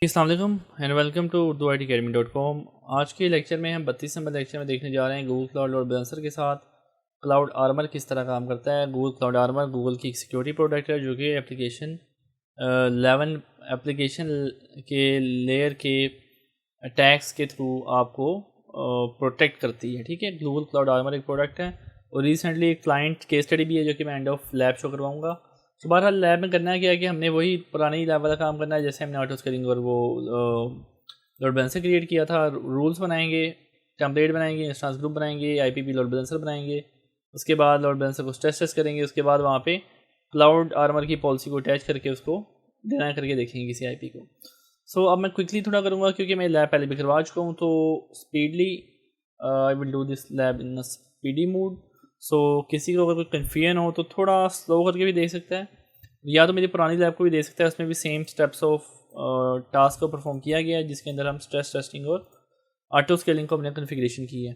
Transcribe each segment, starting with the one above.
अस्सलाम वालेकुम and welcome to urduitacademy.com। आज के लेक्चर में हम 32 नंबर लेक्चर में देखने जा रहे हैं गूगल क्लाउड लोड बैलेंसर के साथ क्लाउड आर्मर किस तरह काम करता है। गूगल क्लाउड आर्मर गूगल की एक सिक्योरिटी प्रोडक्ट है जो कि एप्लीकेशन 11 एप्लीकेशन के लेयर के अटैक्स के थ्रू आपको प्रोटेक्ट करती है। ठीक है, गूगल क्लाउड आर्मर एक प्रोडक्ट है और रिसेंटली एक क्लाइंट केस स्टडी भी है जो कि मैं एंड ऑफ लैब शो करवाऊँगा। तो बहरहाल लैब में करना है क्या है कि हमने वही पुरानी लैब वाला काम करना है, जैसे हमने ऑटो स्केलिंग और वो लोड बैलेंसर क्रिएट किया था। रूल्स बनाएंगे, टेम्पलेट बनाएंगे, इंस्टेंस ग्रुप बनाएंगे, आईपीवी लोड बैलेंसर बनाएंगे। उसके बाद लोड बैलेंसर को टेस्ट करेंगे। उसके बाद वहाँ पे क्लाउड आर्मर की पॉलिसी को अटैच करके उसको डिज़ाइन करके देखेंगे किसी आईपी को। सो अब मैं क्विकली थोड़ा करूँगा क्योंकि मैं लैब पहले भी करवा चुका हूँ, तो speedily I will do this lab in speedy mood. So किसी को अगर कोई कन्फ्यूजन हो तो थोड़ा स्लो करके भी देख सकता है, या तो मेरी पुरानी लैब को भी देख सकता है। उसमें भी सेम स्टेप्स ऑफ टास्क को परफॉर्म किया गया है जिसके अंदर हम स्ट्रेस टेस्टिंग और ऑटो स्केलिंग को हमने कन्फिग्रेशन की है।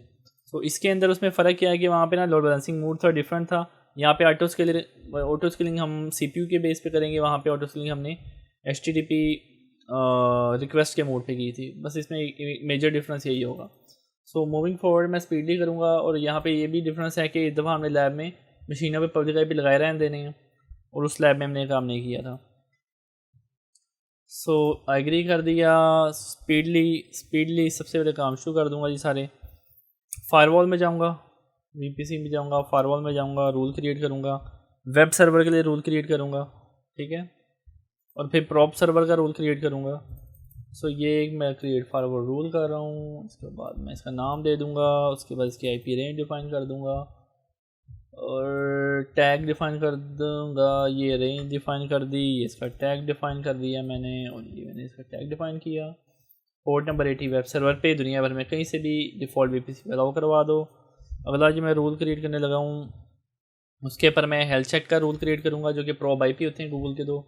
तो इसके अंदर उसमें फ़र्क क्या है कि वहाँ पे ना लोड बैलेंसिंग मूड थोड़ा डिफरेंट था। यहाँ पे ऑटो स्केलिंग हम सीपीयू के बेस पे करेंगे, वहाँ पे ऑटो स्केलिंग हमने एचटीटीपी रिक्वेस्ट के मोड पे की थी। बस इसमें मेजर डिफरेंस यही होगा। सो मूविंग फॉरवर्ड मैं स्पीडली करूँगा। और यहाँ पे ये भी डिफरेंस है कि इस दफ़ा हमने लैब में मशीनों पे पब्लिक आईपी लगाए रहने देने हैं और उस लैब में हमने काम नहीं किया था। सो एग्री कर दिया। स्पीडली सबसे पहले काम शुरू कर दूंगा जी। सारे फायरवॉल में जाऊंगा, वीपीसी में जाऊंगा, फायरवॉल में जाऊंगा, रूल क्रिएट करूंगा, वेब सर्वर के लिए रूल क्रिएट करूंगा, ठीक है, और फिर प्रॉप सर्वर का रूल क्रिएट करूंगा। सो ये मैं क्रिएट फायरवॉल रूल कर रहा हूँ। इसके बाद मैं इसका नाम दे दूंगा, उसके बाद इसकी आईपी रेंज डिफाइन कर दूंगा और टैग डिफाइन कर दूंगा। ये रेंज डिफाइन कर दी, इसका टैग डिफाइन कर दिया मैंने, और ये मैंने इसका टैग डिफाइन किया। पोर्ट नंबर 80 वेब सर्वर पे दुनिया भर में कहीं से भी डिफ़ॉल्ट वीपीसी अलाउ करवा दो। अगला जो मैं रूल क्रिएट करने लगा हूँ उसके ऊपर मैं हेल्थ चेक का रूल क्रिएट करूँगा जो कि प्रोब आईपी होते हैं गूगल के दो,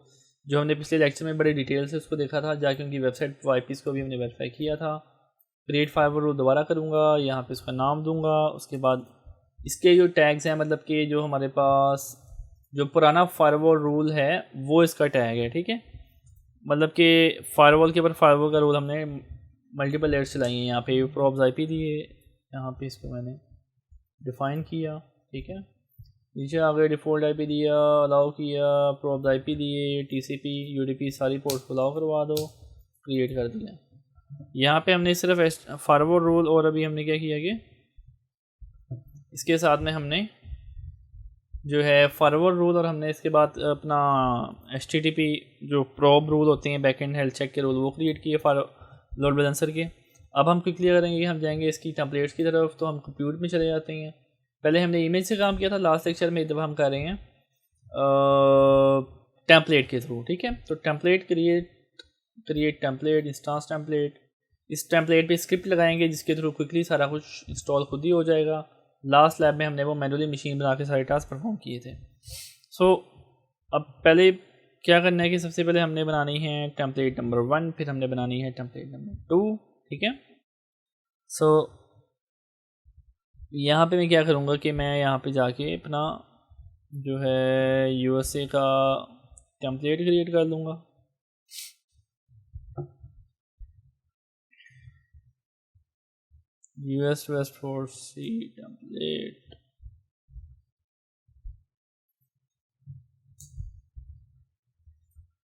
जो हमने पिछले लेक्चर में बड़े डिटेल से उसको देखा था, जाके उनकी वेबसाइट आईपीज़ को भी हमने वेरीफाई किया था। क्रिएट फायरवॉल रूल दोबारा करूँगा, यहाँ पे उसका नाम दूंगा। उसके बाद इसके जो टैग्स हैं, मतलब कि जो हमारे पास जो पुराना फायरवॉल रूल है वो इसका टैग है, ठीक है। मतलब कि फायरवॉल के ऊपर फायरवॉल का रूल हमने मल्टीपल लेयर्स चलाई हैं। यहाँ पे प्रॉब्स आईपी दिए, यहाँ पे इसको मैंने डिफ़ाइन किया, ठीक है। नीचे आ गए डिफ़ॉल्ट आईपी दिया, अलाउ किया, प्रॉब्स आईपी दिए, टीसीपी यूडीपी सारी पोर्ट्स को अलाउ करवा दो, क्रिएट कर दिया। यहाँ पे हमने सिर्फ फायरवॉल रूल और अभी हमने क्या किया कि इसके साथ में हमने जो है फायरवॉल रूल और हमने इसके बाद अपना एचटीटीपी जो प्रॉब रूल होते हैं बैकएंड हेल्थ चेक के रूल वो क्रिएट किए लोड बैलेंसर के। अब हम क्लियर करेंगे कि हम जाएंगे इसकी टेम्पलेट्स की तरफ, तो हम कंप्यूटर में चले जाते हैं। पहले हमने इमेज से काम किया था लास्ट लेक्चर में, जब हम कर रहे हैं टेम्पलेट के थ्रू, ठीक है। तो template create template, instance template. इस टेम्पलेट पे स्क्रिप्ट लगाएंगे जिसके थ्रू क्विकली सारा कुछ इंस्टॉल खुद ही हो जाएगा। लास्ट लैब में हमने वो मैनुअली मशीन बना के सारे टास्क परफॉर्म किए थे। सो अब पहले क्या करना है कि सबसे पहले हमने बनानी है टेम्पलेट नंबर 1, फिर हमने बनानी है टेम्पलेट नंबर 2, ठीक है। सो यहाँ पे मैं क्या करूँगा कि मैं यहाँ पे जाके अपना जो है यूएसए का टेम्पलेट क्रिएट कर लूँगा। यूएस वेस्ट फोर्स सी टेम्पलेट,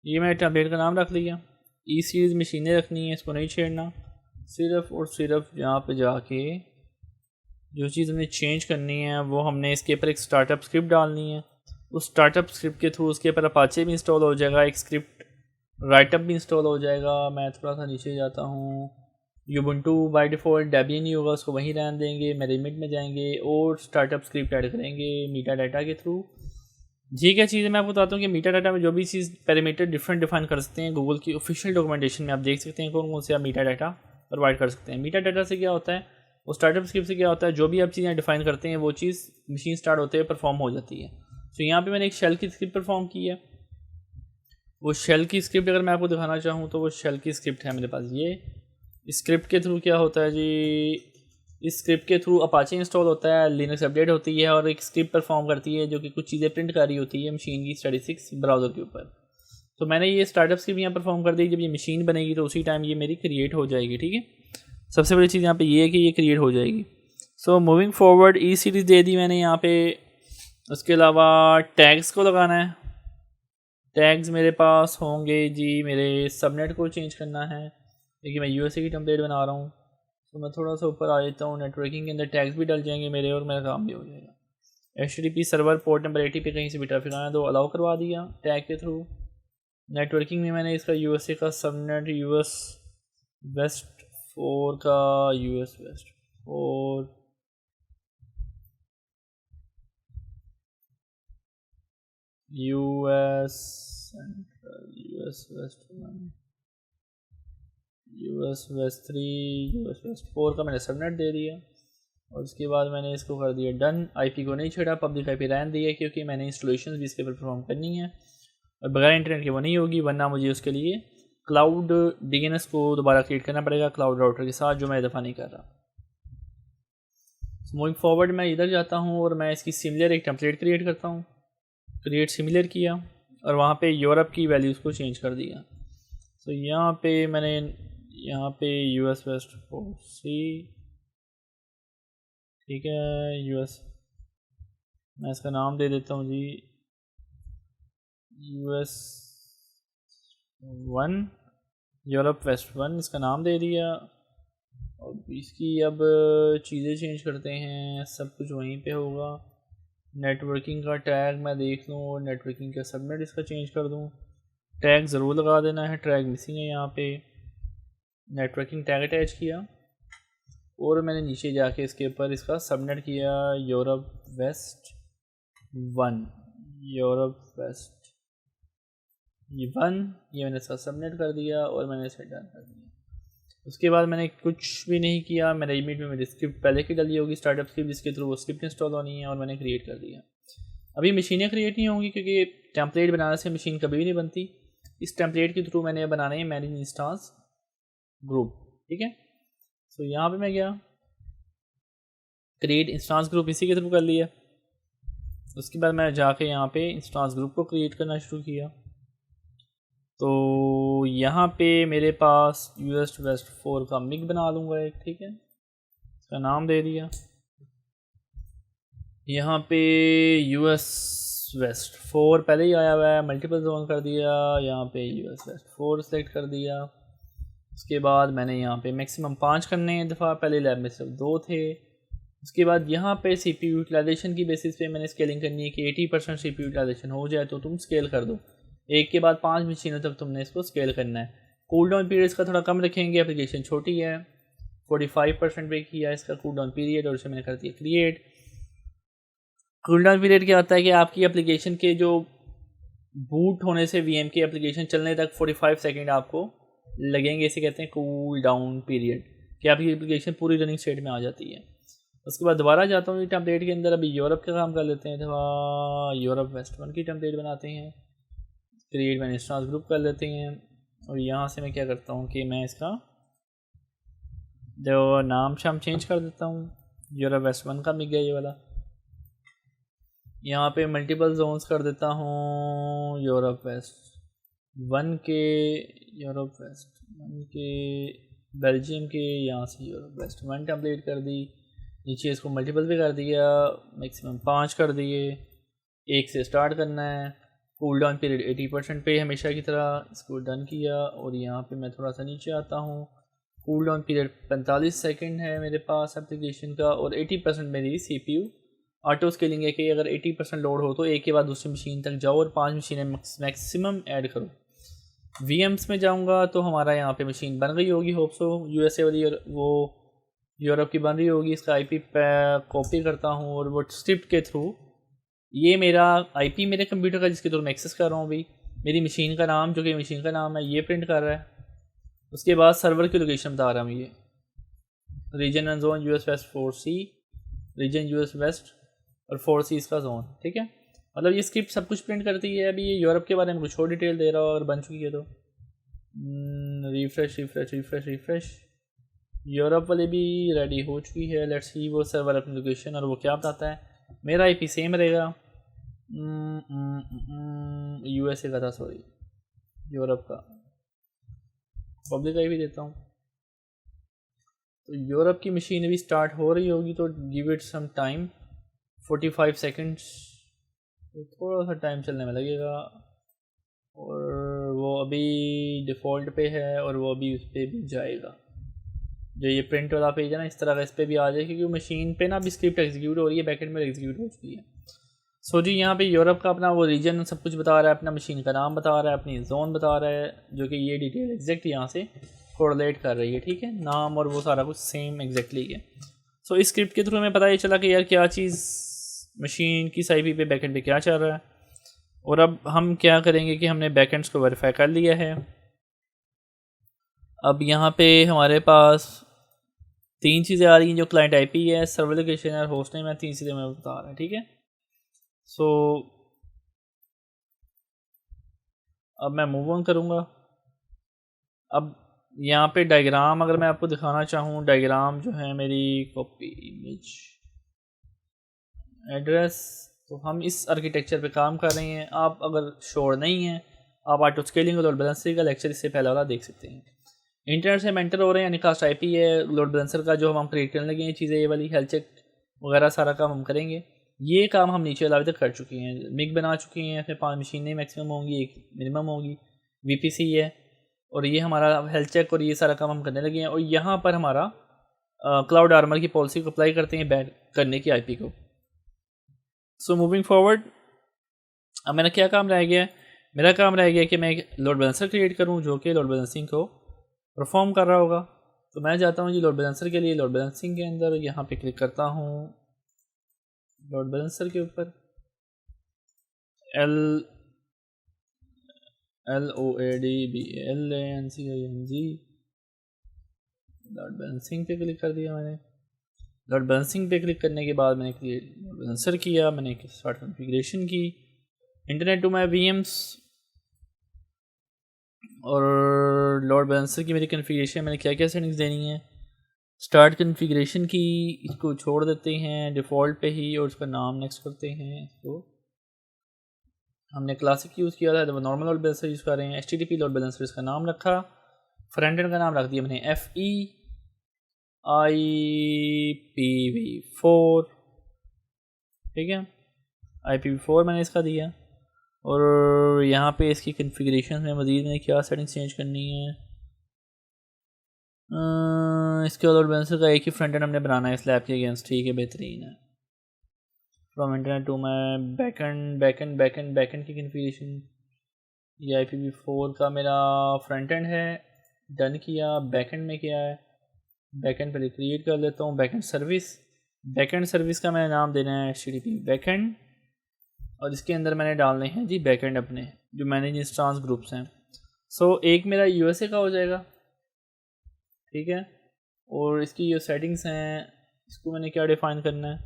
ये मैंने टेम्पलेट का नाम रख लिया। ई सीरीज़ मशीनें रखनी है, इसको नहीं छेड़ना। सिर्फ और सिर्फ यहाँ पे जाके जो चीज़ हमने चेंज करनी है वो हमने इसके ऊपर एक स्टार्टअप स्क्रिप्ट डालनी है। उस स्टार्टअप स्क्रिप्ट के थ्रू उसके ऊपर अपाचे भी इंस्टॉल हो जाएगा, एक स्क्रिप्ट राइटअप भी इंस्टॉल हो जाएगा। मैं थोड़ा सा नीचे जाता हूँ। यूबुंटू बाय डिफ़ॉल्ट डेबियन नहीं होगा, उसको वहीं रहने देंगे। मेरिमिट में जाएंगे और स्टार्टअप स्क्रिप्ट ऐड करेंगे मीटा डाटा के थ्रू। ये क्या चीज़ है मैं आपको बताता हूँ कि मीटा डाटा में जो भी चीज़ पैरामीटर डिफरेंट डिफाइन कर सकते हैं, गूगल की ऑफिशियल डॉक्यूमेंटेशन में आप देख सकते हैं कौन कौन से आप मीटा डाटा प्रोवाइड कर सकते हैं। मीटा डाटा से क्या होता है, वो स्टार्टअप स्क्रिप्ट से क्या होता है, जो भी आप चीज़ें डिफाइन करते हैं वो चीज़ मशीन स्टार्ट होते हुए परफॉर्म हो जाती है। तो यहाँ पे मैंने एक शेल की स्क्रिप्ट परफॉर्म की है। वो शेल की स्क्रिप्ट अगर मैं आपको दिखाना चाहूँ तो वो शेल की स्क्रिप्ट है मेरे पास। ये स्क्रिप्ट के थ्रू क्या होता है जी, इस स्क्रिप्ट के थ्रू अपाचे इंस्टॉल होता है, लिनक्स अपडेट होती है और एक स्क्रिप्ट परफॉर्म करती है जो कि कुछ चीज़ें प्रिंट कर रही होती है मशीन की स्टैटिस्टिक्स ब्राउज़र के ऊपर। तो मैंने ये स्टार्टअप्स की भी यहाँ परफॉर्म कर दी। जब ये मशीन बनेगी तो उसी टाइम ये मेरी क्रिएट हो जाएगी, ठीक है। सबसे बड़ी चीज़ यहाँ पे ये है कि ये क्रिएट हो जाएगी। सो मूविंग फॉरवर्ड ई सीरीज़ दे दी मैंने यहाँ पे। उसके अलावा टैग्स को लगाना है। टैग्स मेरे पास होंगे जी, मेरे सबनेट को चेंज करना है क्योंकि मैं यूएसए की टेम्पलेट बना रहा हूँ। तो मैं थोड़ा सा ऊपर आ जाता हूँ, नेटवर्किंग के अंदर टैग्स भी डल जाएंगे मेरे और मेरा काम भी हो जाएगा। HTTP सर्वर पोर्ट नंबर 80 पे कहीं से भी ट्रैफिक आया तो अलाउ करवा दिया टैग के थ्रू। नेटवर्किंग में मैंने इसका यूएसए का सबनेट US वेस्ट 4 का US west 4 US central US west 1 US west 3 US west 4 का मैंने सबनेट दे दिया। और उसके बाद मैंने इसको कर दिया डन। IP को नहीं छेड़ा, पब्लिक IP रहने दिया क्योंकि मैंने इंस्टॉलेशन भी इसके ऊपर परफॉर्म करनी है और बगैर इंटरनेट के वो नहीं होगी, वरना मुझे उसके लिए क्लाउड DNS को दोबारा क्रिएट करना पड़ेगा क्लाउड राउटर के साथ, जो मैं दफ़ा नहीं कर रहा। मूविंग फॉरवर्ड मैं इधर जाता हूँ और मैं इसकी सिमिलर एक टेम्पलेट क्रिएट करता हूँ। क्रिएट सिमिलर किया और वहाँ पे यूरोप की वैल्यूज़ को चेंज कर दिया। तो यहाँ पे मैंने यहाँ पे US वेस्ट 4C, ठीक है, US मैं इसका नाम दे देता हूँ जी US 1 यूरोप वेस्ट 1 इसका नाम दे दिया। और इसकी अब चीज़ें चेंज करते हैं, सब कुछ वहीं पे होगा। नेटवर्किंग का टैग मैं देख लूँ और नेटवर्किंग का सबनेट इसका चेंज कर दूँ। टैग ज़रूर लगा देना है, टैग मिसिंग है यहाँ पे। नेटवर्किंग टैग अटैच किया और मैंने नीचे जाके इसके ऊपर इसका सबनेट किया यूरोप वेस्ट 1 यूरोप वेस्ट 1 ये मैंने इसका सबनेट कर दिया और मैंने इसे डन कर दिया। उसके बाद मैंने कुछ भी नहीं किया। मेरे ईमेल में मेरी स्क्रिप्ट पहले की डली होगी, स्टार्टअप स्क्रिप्ट, जिसके थ्रू वो स्क्रिप्ट इंस्टॉल होनी है और मैंने क्रिएट कर दिया। अभी मशीनें क्रिएट नहीं होंगी क्योंकि टेम्पलेट बनाने से मशीन कभी भी नहीं बनती। इस टेम्पलेट के थ्रू मैंने बनाने हैं मैनेज इंस्टांस ग्रुप, ठीक है। सो यहाँ पे मैं गया, क्रिएट इंस्टांस ग्रुप इसी के थ्रू कर लिया। उसके बाद मैं जाके यहाँ पे इंस्टांस ग्रुप को क्रिएट करना शुरू किया। तो यहाँ पे मेरे पास US वेस्ट 4 का मिग बना लूँगा एक, ठीक है, इसका नाम दे दिया। यहाँ पे US वेस्ट 4 पहले ही आया हुआ है, मल्टीपल जोन कर दिया। यहाँ पे US वेस्ट 4 सेलेक्ट कर दिया। उसके बाद मैंने यहाँ पे मैक्सिमम 5 करने हैं दफ़ा, पहले लैब में सिर्फ 2 थे। उसके बाद यहाँ पे CPU यूटिलाइजेशन की बेसिस पे मैंने स्केलिंग करनी है कि 80% CPU यूटिलाइजेशन हो जाए तो तुम स्केल कर दो। एक के बाद 5 मशीनों तक तुमने इसको स्केल करना है। कूल डाउन पीरियड इसका थोड़ा कम रखेंगे, एप्लीकेशन छोटी है। 45% पे किया इसका कूल डाउन पीरियड और उसे मैंने कर दिया क्रिएट। कूल डाउन पीरियड क्या होता है कि आपकी एप्लीकेशन के जो बूट होने से VM की एप्लीकेशन चलने तक 45 सेकेंड आपको लगेंगे, इसे कहते हैं कूल डाउन पीरियड, कि आपकी एप्लीकेशन पूरी रनिंग स्टेट में आ जाती है। उसके बाद दोबारा जाता हूँ टेम्पलेट के अंदर। अभी यूरोप का काम कर लेते हैं, तो यूरोप वेस्ट 1 की टेम्पलेट बनाते हैं। क्रिएट मैंने इंस्टांस ग्रुप कर लेते हैं और यहाँ से मैं क्या करता हूँ कि मैं इसका जो नाम शाम चेंज कर देता हूँ। यूरोप वेस्ट 1 का मिल गया ये वाला। यहाँ पे मल्टीपल जोन्स कर देता हूँ यूरोप वेस्ट 1 के, यूरोप वेस्ट 1 के बेल्जियम के, यहाँ से यूरोप वेस्ट 1 टेम्पलेट कर दी। नीचे इसको मल्टीपल पे कर दिया, मैक्सिमम 5 कर दिए। एक से स्टार्ट करना है। कूल डाउन पीरियड 80% पे हमेशा की तरह, इसको डन किया। और यहाँ पे मैं थोड़ा सा नीचे आता हूँ। कूल डाउन पीरियड 45 सेकंड है मेरे पास एप्लीकेशन का और 80% मेरी CPU ऑटो स्केलिंग है कि अगर 80% लोड हो तो एक के बाद दूसरी मशीन तक जाओ और 5 मशीनें मैक्सिमम ऐड करो। VMs में जाऊँगा तो हमारा यहाँ पे मशीन बन गई होगी, होप सो USA वाली, और वो यूरोप की बन रही होगी। इसका IP पे कॉपी करता हूँ और वो स्क्रिप्ट के थ्रू ये मेरा IP मेरे कंप्यूटर का जिसके थ्रू मैं एक्सेस कर रहा हूँ अभी, मेरी मशीन का नाम जो कि मशीन का नाम है ये प्रिंट कर रहा है। उसके बाद सर्वर की लोकेशन बता रहा हूँ, ये region and zone US west 4C, region US west और 4C इसका जोन, ठीक है। मतलब ये स्क्रिप्ट सब कुछ प्रिंट करती है। अभी ये यूरोप के बारे में कुछ और डिटेल दे रहा हो और बन चुकी है तो refresh refresh refresh refresh. Europe वाली भी रेडी हो चुकी है। लेट्स सी वो सर्वर अपनी लोकेशन और वो क्या बताता है। मेरा IP सेम रहेगा, USA का था, सॉरी, यूरोप का, पब्लिक आई भी देता हूँ। तो यूरोप की मशीन अभी स्टार्ट हो रही होगी, तो give it some time, 45 seconds, तो थोड़ा सा टाइम चलने में लगेगा। और वो अभी डिफ़ॉल्ट पे है और वो अभी उस पर भी जाएगा। जो ये प्रिंट वाला पेज है ना, इस तरह का इस पर भी आ जाए, क्योंकि मशीन पे ना अभी स्क्रिप्ट एग्जीक्यूट हो रही है, बैकेंड में एग्जीक्यूट हो चुकी है। सो जी यहाँ पे यूरोप का अपना वो रीजन सब कुछ बता रहा है, अपना मशीन का नाम बता रहा है, अपनी जोन बता रहा है, जो कि ये डिटेल एग्जैक्ट यहाँ से कोरिलेट कर रही है, ठीक है, नाम और वो सारा कुछ सेम एग्जैक्टली है। सो इस स्क्रिप्ट के थ्रू हमें पता ये चला कि यार क्या चीज़ मशीन किस आईपी पे बैकेंड पे क्या चल रहा है। और अब हम क्या करेंगे कि हमने बैकेंड्स को वेरीफाई कर लिया है। अब यहाँ पे हमारे पास 3 चीज़ें आ रही हैं, जो क्लाइंट आईपी है, सर्वर लोकेशन और होस्ट नेम है, 3 चीज़ें मैं बता रहा है, ठीक है। सो अब मैं मूव ऑन करूँगा। अब यहाँ पे डायग्राम अगर मैं आपको दिखाना चाहूँ, डायग्राम जो है मेरी कॉपी इमेज एड्रेस, तो हम इस आर्किटेक्चर पे काम कर रहे हैं। आप अगर श्योर नहीं हैं, आप ऑटो स्केलिंग और लोड बैलेंसर का लेक्चर इससे पहले वाला देख सकते हैं। इंटरनेट से मेंटर हो रहे हैं, यानी कास्ट आईपी है, लोड बैलेंसर का जो हम क्रिएट करने लगे हैं चीज़ें, ये वाली हेल्थ चेक वगैरह सारा काम हम करेंगे। ये काम हम नीचे वाला अभी तक कर चुके हैं, मिग बना चुके हैं, फिर 5 मशीनें मैक्सिमम होंगी, 1 मिनिमम होगी, वीपीसी है, और ये हमारा हेल्थ चेक और ये सारा काम हम करने लगे हैं। और यहाँ पर हमारा क्लाउड आर्मर की पॉलिसी को अप्लाई करते हैं बैन करने की आईपी को। सो मूविंग फॉरवर्ड, अब मेरा क्या काम रह गया है? मेरा काम रह गया कि मैं एक लोड बैलेंसर क्रिएट करूँ जो कि लोड बैलेंसिंग को परफॉर्म कर रहा होगा। तो मैं जाता हूँ जी लोड बैलेंसर के लिए, लोड बैलेंसिंग के अंदर यहाँ पे क्लिक करता हूँ, लोड बैलेंसर के ऊपर LOADBALANCING, लोड बैलेंसिंग पे क्लिक कर दिया मैंने। लोड बैलेंसिंग पे क्लिक करने के बाद मैंने लोड बैलेंसर किया, मैंने स्टार्ट कॉन्फ़िगरेशन की, इंटरनेट टू माई VMs, और लोड बैलेंसर की मेरी कॉन्फ़िगरेशन मैंने क्या क्या सेटिंग्स देनी है। स्टार्ट कॉन्फ़िगरेशन की, इसको छोड़ देते हैं डिफ़ॉल्ट पे ही, और उसका नाम नेक्स्ट करते हैं। इसको हमने क्लासिक यूज़ किया था, तो नॉर्मल लोड बैलेंसर यूज़ कर रहे हैं। HTTP लोड बैलेंसर इसका नाम रखा, फ्रंट एंड का नाम रख दिया मैंने FEIPv4, ठीक है, IPv4 मैंने इसका दिया। और यहाँ पे इसकी कॉन्फ़िगरेशन में मज़ीद मैंने क्या सेटिंग्स चेंज करनी है। इसके लोड बैलेंसर का एक ही फ्रंट एंड हमने बनाना है स्लैब के अगेंस्ट, ठीक है, बेहतरीन है। From internet to my backend की कॉन्फ़िगरेशन, ये IPv4 का मेरा फ्रंट एंड है, डन किया। बैकेंड में क्या है, बैकेंड पहले क्रिएट कर लेता हूँ, बैकेंड सर्विस का मैंने नाम देना है HTTP बैकेंड, और इसके अंदर मैंने डालने हैं जी बैकेंड अपने जो मैनेज इंस्टांस ग्रुप्स हैं। सो एक मेरा USA का हो जाएगा, ठीक है। और इसकी जो सेटिंग्स हैं, इसको मैंने क्या डिफ़ाइन करना है,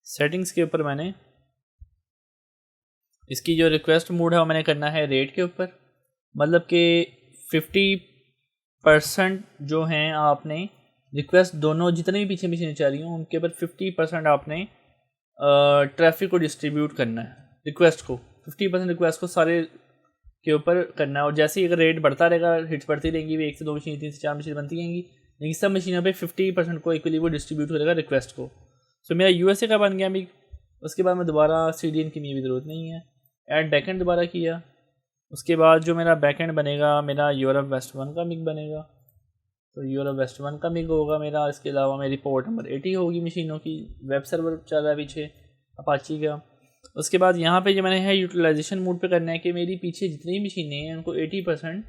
सेटिंग्स के ऊपर मैंने इसकी जो रिक्वेस्ट मोड है वो मैंने करना है रेट के ऊपर, मतलब कि 50% जो हैं आपने रिक्वेस्ट, दोनों जितने भी पीछे पीछे चल रही हूँ उनके ऊपर 50% आपने ट्रैफिक को डिस्ट्रीब्यूट करना है, रिक्वेस्ट को 50% रिक्वेस्ट को सारे के ऊपर करना है। और जैसे ही अगर रेट बढ़ता रहेगा, हिट्स बढ़ती रहेंगी, 1 से 2 मशीन, 3 से 4 मशीन बनती रहेंगी, लेकिन सब मशीनों पे 50% को इक्वली वो डिस्ट्रीब्यूट करेगा रिक्वेस्ट को। सो मेरा USA का बन गया अभी। उसके बाद मैं दोबारा CDN की भी ज़रूरत नहीं है, ऐड बैकेंड दोबारा किया। उसके बाद जो मेरा बैकेंड बनेगा, मेरा यूरोप वेस्ट 1 का मिग बनेगा, तो यूरोप वेस्ट 1 का मिग होगा मेरा। इसके अलावा मेरी पोर्ट नंबर 80 होगी मशीनों की, वेब सर्वर चल रहा है पीछे अपाची का। उसके बाद यहाँ पे जो मैंने है यूटिलाइजेशन मोड पे करना है कि मेरी पीछे जितनी मशीनें हैं उनको 80%,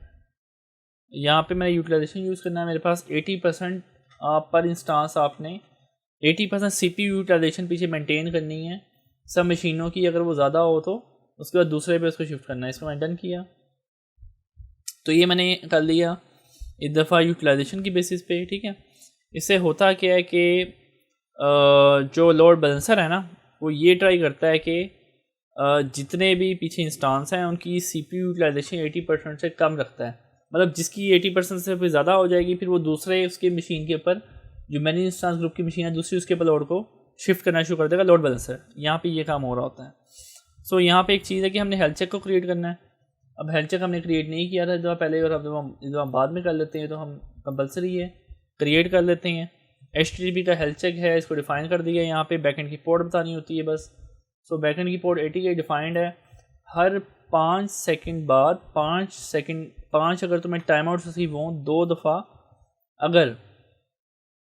यहाँ पे मैंने यूटिलाइजेशन यूज़ करना है। मेरे पास 80% आप पर इंस्टांस, आपने 80% CPU यूटिलाइजेशन पीछे मेंटेन करनी है सब मशीनों की। अगर वो ज़्यादा हो तो उसके बाद दूसरे पे उसको शिफ्ट करना है। इसको मैं डन किया, तो ये मैंने कर लिया एक दफ़ा यूटिलाइजेशन की बेसिस पे, ठीक है। इससे होता क्या है कि जो लोड बैलेंसर है ना, वो ये ट्राई करता है कि जितने भी पीछे इंस्टांस हैं उनकी CPU यूटिलाइजेशन 80% से कम रखता है। मतलब जिसकी 80% से फिर ज़्यादा हो जाएगी, फिर वो दूसरे उसके मशीन के ऊपर, जो मैनेज इंस्टांस ग्रुप की मशीन है, दूसरी उसके ऊपर लोड को शिफ्ट करना शुरू कर देगा लोड बैलेंसर। यहाँ पे ये काम हो रहा होता है। सो यहाँ पे एक चीज़ है कि हमने हेल्थ चेक को क्रिएट करना है। अब हेल्थ चेक हमने क्रिएट नहीं किया था दफ़ा पहले, और अब जब हम बाद में कर लेते हैं तो हम कंपलसरी है क्रिएट कर लेते हैं। HTTP का हेल्थ चेक है, इसको डिफ़ाइन कर दिया। यहाँ पे बैकएंड की पोर्ट बतानी होती है बस। सो बैकएंड की पोर्ट 80 डिफाइंड है। हर 5 सेकंड बाद 5 अगर तुम्हें टाइम आउट रिसीव हो 2 दफ़ा अगर,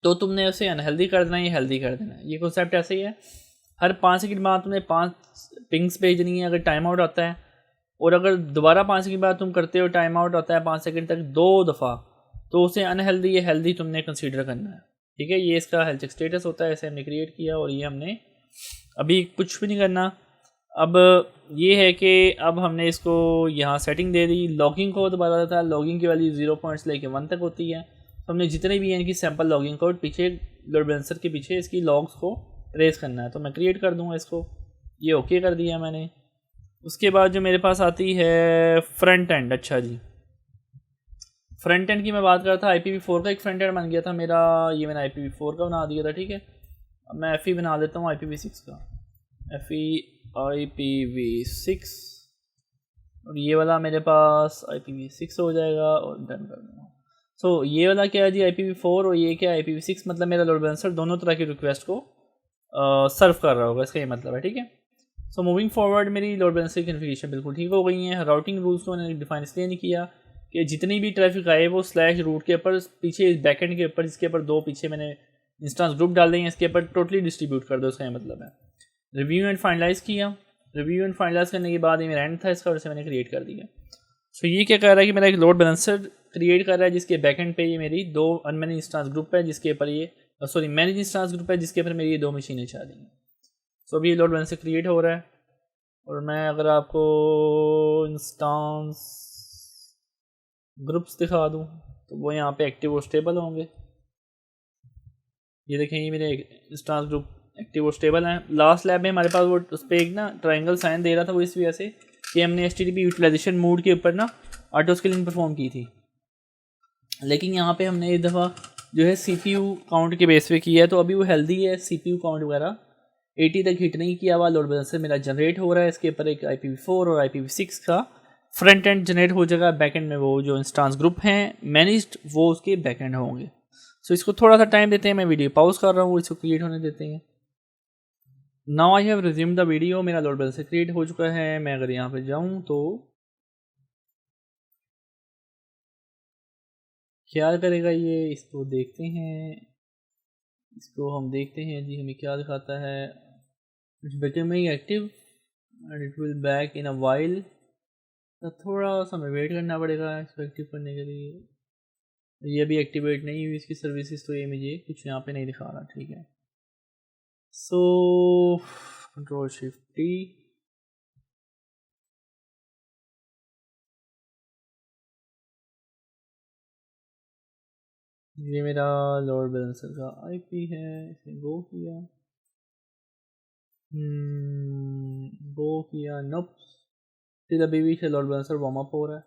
तो तुमने उसे अनहेल्दी कर देना है या हेल्दी कर देना है। ये कॉन्सेप्ट ऐसे ही है, हर 5 सेकंड बाद तुमने 5 पिंग्स भेजनी है अगर टाइम आउट आता है, और अगर दोबारा 5 सेकंड बाद तुम करते हो टाइम आउट आता है 5 सेकंड तक 2 दफ़ा, तो उसे अनहेल्दी या हेल्दी तुमने कंसीडर करना है। ठीक है, ये इसका हेल्थ चेक स्टेटस होता है, ऐसे हमने क्रिएट किया और ये हमने अभी कुछ भी नहीं करना। अब ये है कि अब हमने इसको यहाँ सेटिंग दे दी। लॉगिंग कोड बता था, लॉगिंग की वैल्यू 0 पॉइंट्स लेके 1 तक होती है। तो हमने जितने भी इनकी सैम्पल लॉगिंग कोड पीछे लोड बैलेंसर के पीछे इसकी लॉग्स को रेस करना है, तो मैं क्रिएट कर दूँगा इसको। ये ओके कर दिया मैंने। उसके बाद जो मेरे पास आती है फ्रंट एंड। अच्छा जी, फ्रंट एंड की मैं बात करता था, IPv4 का एक फ्रंट एंड बन गया था मेरा। ये मैंने IPv4 का बना दिया था। ठीक है, अब मैं FE बना देता हूँ IPv6 का। FE IPv6, और ये वाला मेरे पास IPv6 हो जाएगा और डन कर दूँगा। सो ये वाला क्या है जी, IPv4, और ये क्या है IPv6। मतलब मेरा लोड बैलेंसर दोनों तरह की रिक्वेस्ट को सर्व कर रहा होगा, इसका ये मतलब है। ठीक है, सो मूविंग फॉरवर्ड मेरी लोड बैलेंसर की कॉन्फ़िगरेशन बिल्कुल ठीक हो गई है। राउटिंग रूल्स को मैंने डिफाइन इसलिए नहीं किया कि जितनी भी ट्रैफिक आए वो स्लैश रूट के ऊपर पीछे इस बैकएंड के ऊपर, इसके ऊपर 2 पीछे मैंने इंस्टेंस ग्रुप डाल देंगे, इसके ऊपर टोटली डिस्ट्रीब्यूट कर दो, इसका ये मतलब है। रिव्यू एंड फाइनलाइज किया। रिव्यू एंड फाइनलाइज करने के बाद ये मेरा एंड था इसका, और इसे मैंने क्रिएट कर दिया। सो ये क्या कर रहा है कि मेरा एक लोड बैलेंसर क्रिएट कर रहा है जिसके बैकएंड पे ये मेरी 2 अनमैनेज इंस्टेंस ग्रुप है, जिसके ऊपर ये मैनेज इंस्टेंस ग्रुप है जिसके ऊपर मेरी ये 2 मशीनें चल रही हैं। सो अभी ये लोड बैलेंसर क्रिएट हो रहा है, और मैं अगर आपको इंस्टेंस ग्रुप्स दिखा दूं तो वो यहाँ पे एक्टिव और स्टेबल होंगे। ये देखें, ये मेरे इंस्टेंस ग्रुप एक्टिव और स्टेबल हैं। लास्ट लैब में हमारे पास वो उस पर एक ना ट्रायंगल साइन दे रहा था, वो इस वजह से कि हमने HTTP यूटिलाइजेशन मोड के ऊपर ना ऑटो स्केलिंग परफॉर्म की थी। लेकिन यहाँ पे हमने इस दफ़ा जो है CPU काउंट के बेस पे किया है, तो अभी वो हेल्दी है। CPU काउंट वगैरह 80 तक हिट नहीं किया हुआ। लोड बैलेंसर मेरा जनरेट हो रहा है, इसके ऊपर एक IPv4 और IPv6 का फ्रंट एंड जनरेट हो जाएगा। बैक एंड में वो जो इंस्टेंस ग्रुप हैं मैनेज्ड, वो उसके बैक एंड होंगे। सो इसको थोड़ा सा टाइम देते हैं, मैं वीडियो पॉज कर रहा हूँ, इसको क्रिएट होने देते हैं। Now I have resume the video. मेरा लोड बैलेंसर क्रिएट हो चुका है। मैं अगर यहाँ पे जाऊँ तो क्या करेगा ये, इसको देखते हैं। इसको हम देखते हैं जी, हमें क्या दिखाता है। It's becoming active and it will back in a while. तो थोड़ा सा हमें वेट करना पड़ेगा इसको एक्टिव करने के लिए। ये भी एक्टिवेट नहीं हुई इसकी सर्विसेज, तो ये मुझे कुछ यहाँ पे नहीं दिखा रहा। ठीक है, सो कंट्रोल शिफ्ट टी। ये मेरा लोड बैलेंसर का IP है, इसे गो किया, नोप। फिर अभी भी लोड बैलेंसर वार्म अप हो रहा है,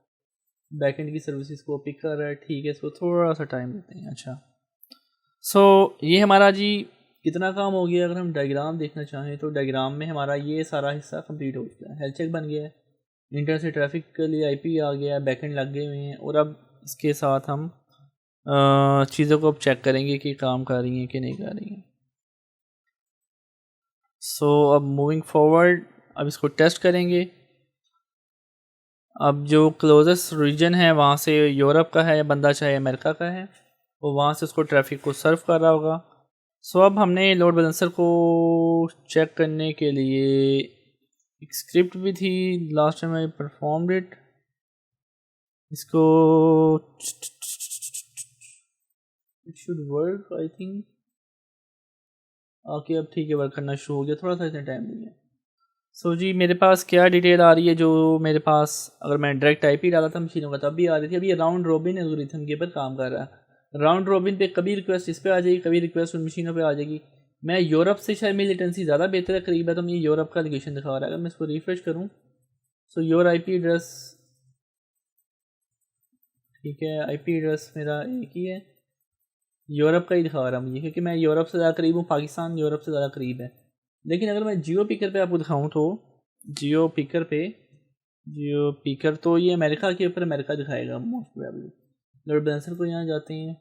बैकएंड की सर्विसेज को पिक कर रहा है। ठीक है, इसको थोड़ा सा टाइम देते हैं। अच्छा, सो ये हमारा जी कितना काम हो गया। अगर हम डायग्राम देखना चाहें तो डायग्राम में हमारा ये सारा हिस्सा कंप्लीट हो चुका है। हेल्थ चेक बन गया है, इंटरनेट से ट्रैफिक के लिए IP आ गया है, बैकएंड लग गए हुए हैं, और अब इसके साथ हम चीज़ों को अब चेक करेंगे कि काम कर रही हैं कि नहीं कर रही हैं। सो अब मूविंग फॉरवर्ड, अब इसको टेस्ट करेंगे। अब जो क्लोजेस्ट रीजन है वहाँ से यूरोप का है या बंदा चाहे अमेरिका का है, वो वहाँ से उसको ट्रैफिक को सर्व कर रहा होगा। सो अब हमने लोड बैलेंसर को चेक करने के लिए एक स्क्रिप्ट भी थी, last time I performed it. इसको it should work I think. Okay, अब ठीक है, वर्क करना शुरू हो गया। थोड़ा सा इतना टाइम नहीं है। सो जी मेरे पास क्या डिटेल आ रही है, जो मेरे पास अगर मैं डायरेक्ट IP डाला था मशीनों का तब भी आ रही थी। अभी ये राउंड रोबिन एल्गोरिथम के ऊपर काम कर रहा है। राउंड रोबिन पे कभी रिक्वेस्ट इस पर आ जाएगी, कभी रिक्वेस्ट उन मशीनों पे आ जाएगी। मैं यूरोप से शायद मेरी लेटेंसी ज़्यादा बेहतर है, करीब है, तो मैं यूरोप का लोकेशन दिखा रहा है। अगर मैं इसको रिफ्रेश करूँ सो योर IP एड्रेस, ठीक है, IP एड्रेस मेरा एक ही है, यूरोप का ही दिखा रहा है मुझे, क्योंकि मैं यूरोप से ज़्यादा करीब हूँ, पाकिस्तान यूरोप से ज़्यादा करीब है। लेकिन अगर मैं जियो पिकर पे आपको दिखाऊँ तो जियो पिकर पे जियो पीकर तो ये अमेरिका के ऊपर अमेरिका दिखाएगा मोस्ट प्रोबेबली। लोड बैलेंसर को यहाँ जाते हैं,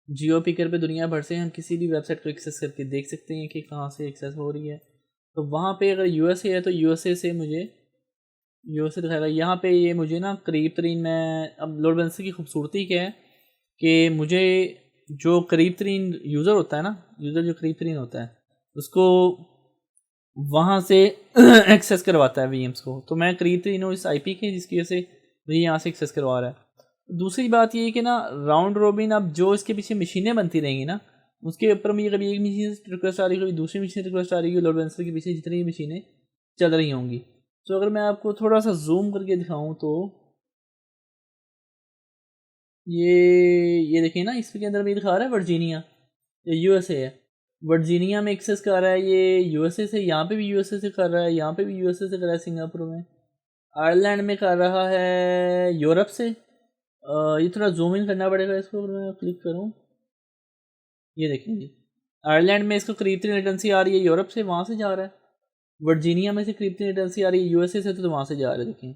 जियो पिकर पे दुनिया भर से हम किसी भी वेबसाइट को एक्सेस करके देख सकते हैं कि कहाँ से एक्सेस हो रही है। तो वहाँ पे अगर यूएसए है तो यूएसए से मुझे यूएसए दिखाएगा। यहाँ पे ये मुझे ना करीब तरीन, मैं अब लोड बैलेंसर की खूबसूरती क्या है कि मुझे जो करीब तरीन यूज़र होता है ना, यूज़र जो करीब तरीन होता है उसको वहाँ से एक्सेस करवाता है वीएम्स को। तो मैं करीब तरीन हूँ इस आईपी के, जिसकी वजह से मुझे यहाँ से एक्सेस करवा रहा है। दूसरी बात ये है कि ना राउंड रोबिन अब जो इसके पीछे मशीनें बनती रहेंगी ना, उसके ऊपर मुझे कभी एक मशीन से रिक्वेस्ट आ रही है, कभी दूसरी मशीन से रिक्वेस्ट आ रही है। लोड बैलेंसर के पीछे जितनी मशीनें चल रही होंगी, तो अगर मैं आपको थोड़ा सा जूम करके दिखाऊं तो ये देखिए ना, इसके अंदर भी दिखा रहा है वर्जीनिया, ये यूएसए है। वर्जीनिया में एक्सेस कर रहा है ये यूएसए से, यहाँ पे भी यूएसए से कर रहा है, यहाँ पे भी यूएसए से कर रहा है, सिंगापुर में, आयरलैंड में कर रहा है, यूरोप से। ये थोड़ा जूम इन करना पड़ेगा इसको, अगर मैं क्लिक करूँ ये देखेंगे आयरलैंड में इसको करीब 3 लेटेंसी आ रही है, यूरोप से वहाँ से जा रहा है। वर्जीनिया में से करीब 3 लेटेंसी आ रही है, यूएसए से तो वहाँ से जा रहा है, देखें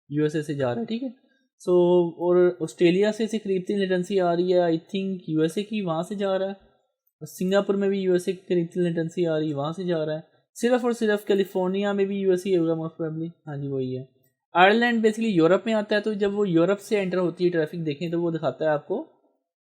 यूएसए से जा रहा है, ठीक है। सो और ऑस्ट्रेलिया से करीब 3 लेटेंसी आ रही है, आई थिंक यूएसए की, वहाँ से जा रहा है। और सिंगापुर में भी यूएसए की करीब 3 लेटेंसी आ रही है, वहाँ से जा रहा है। सिर्फ और सिर्फ कैलिफोर्निया में भी यूएसए होगा मोस्ट प्रोबेबली, हाँ जी वही है। आयरलैंड बेसिकली यूरोप में आता है, तो जब वो यूरोप से एंटर होती है ट्रैफिक देखें तो वो दिखाता है आपको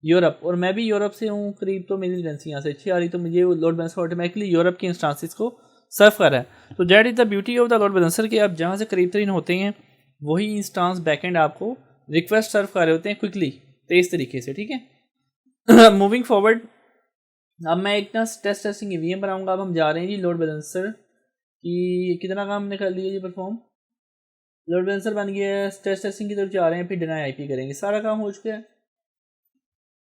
यूरोप, और मैं भी यूरोप से हूँ करीब, तो मेरी लेटेंसी यहाँ से अच्छी आ रही, तो मुझे वो लोड बैलेंसर ऑटोमेटिकली यूरोप के इंस्टांसेस को सर्व कर रहा है। तो that is the beauty of the load balancer कि आप जहाँ से करीब तरीन होते हैं वही इंस्टांस बैकएंड आपको रिक्वेस्ट सर्व कर रहे होते हैं क्विकली, तेज़ तरीके से, ठीक है। मूविंग फॉरवर्ड, अब मैं एक ना टेस्टिंग ईवीएम बनाऊंगा। अब हम जा रहे हैं जी लोड बैलेंसर की, कितना काम हमने कर लिया जी परफॉर्म, लोड बैलेंसर बन गया है, टेस्टिंग की तरफ जा रहे हैं, फिर डिनाई आईपी करेंगे, सारा काम हो चुका है।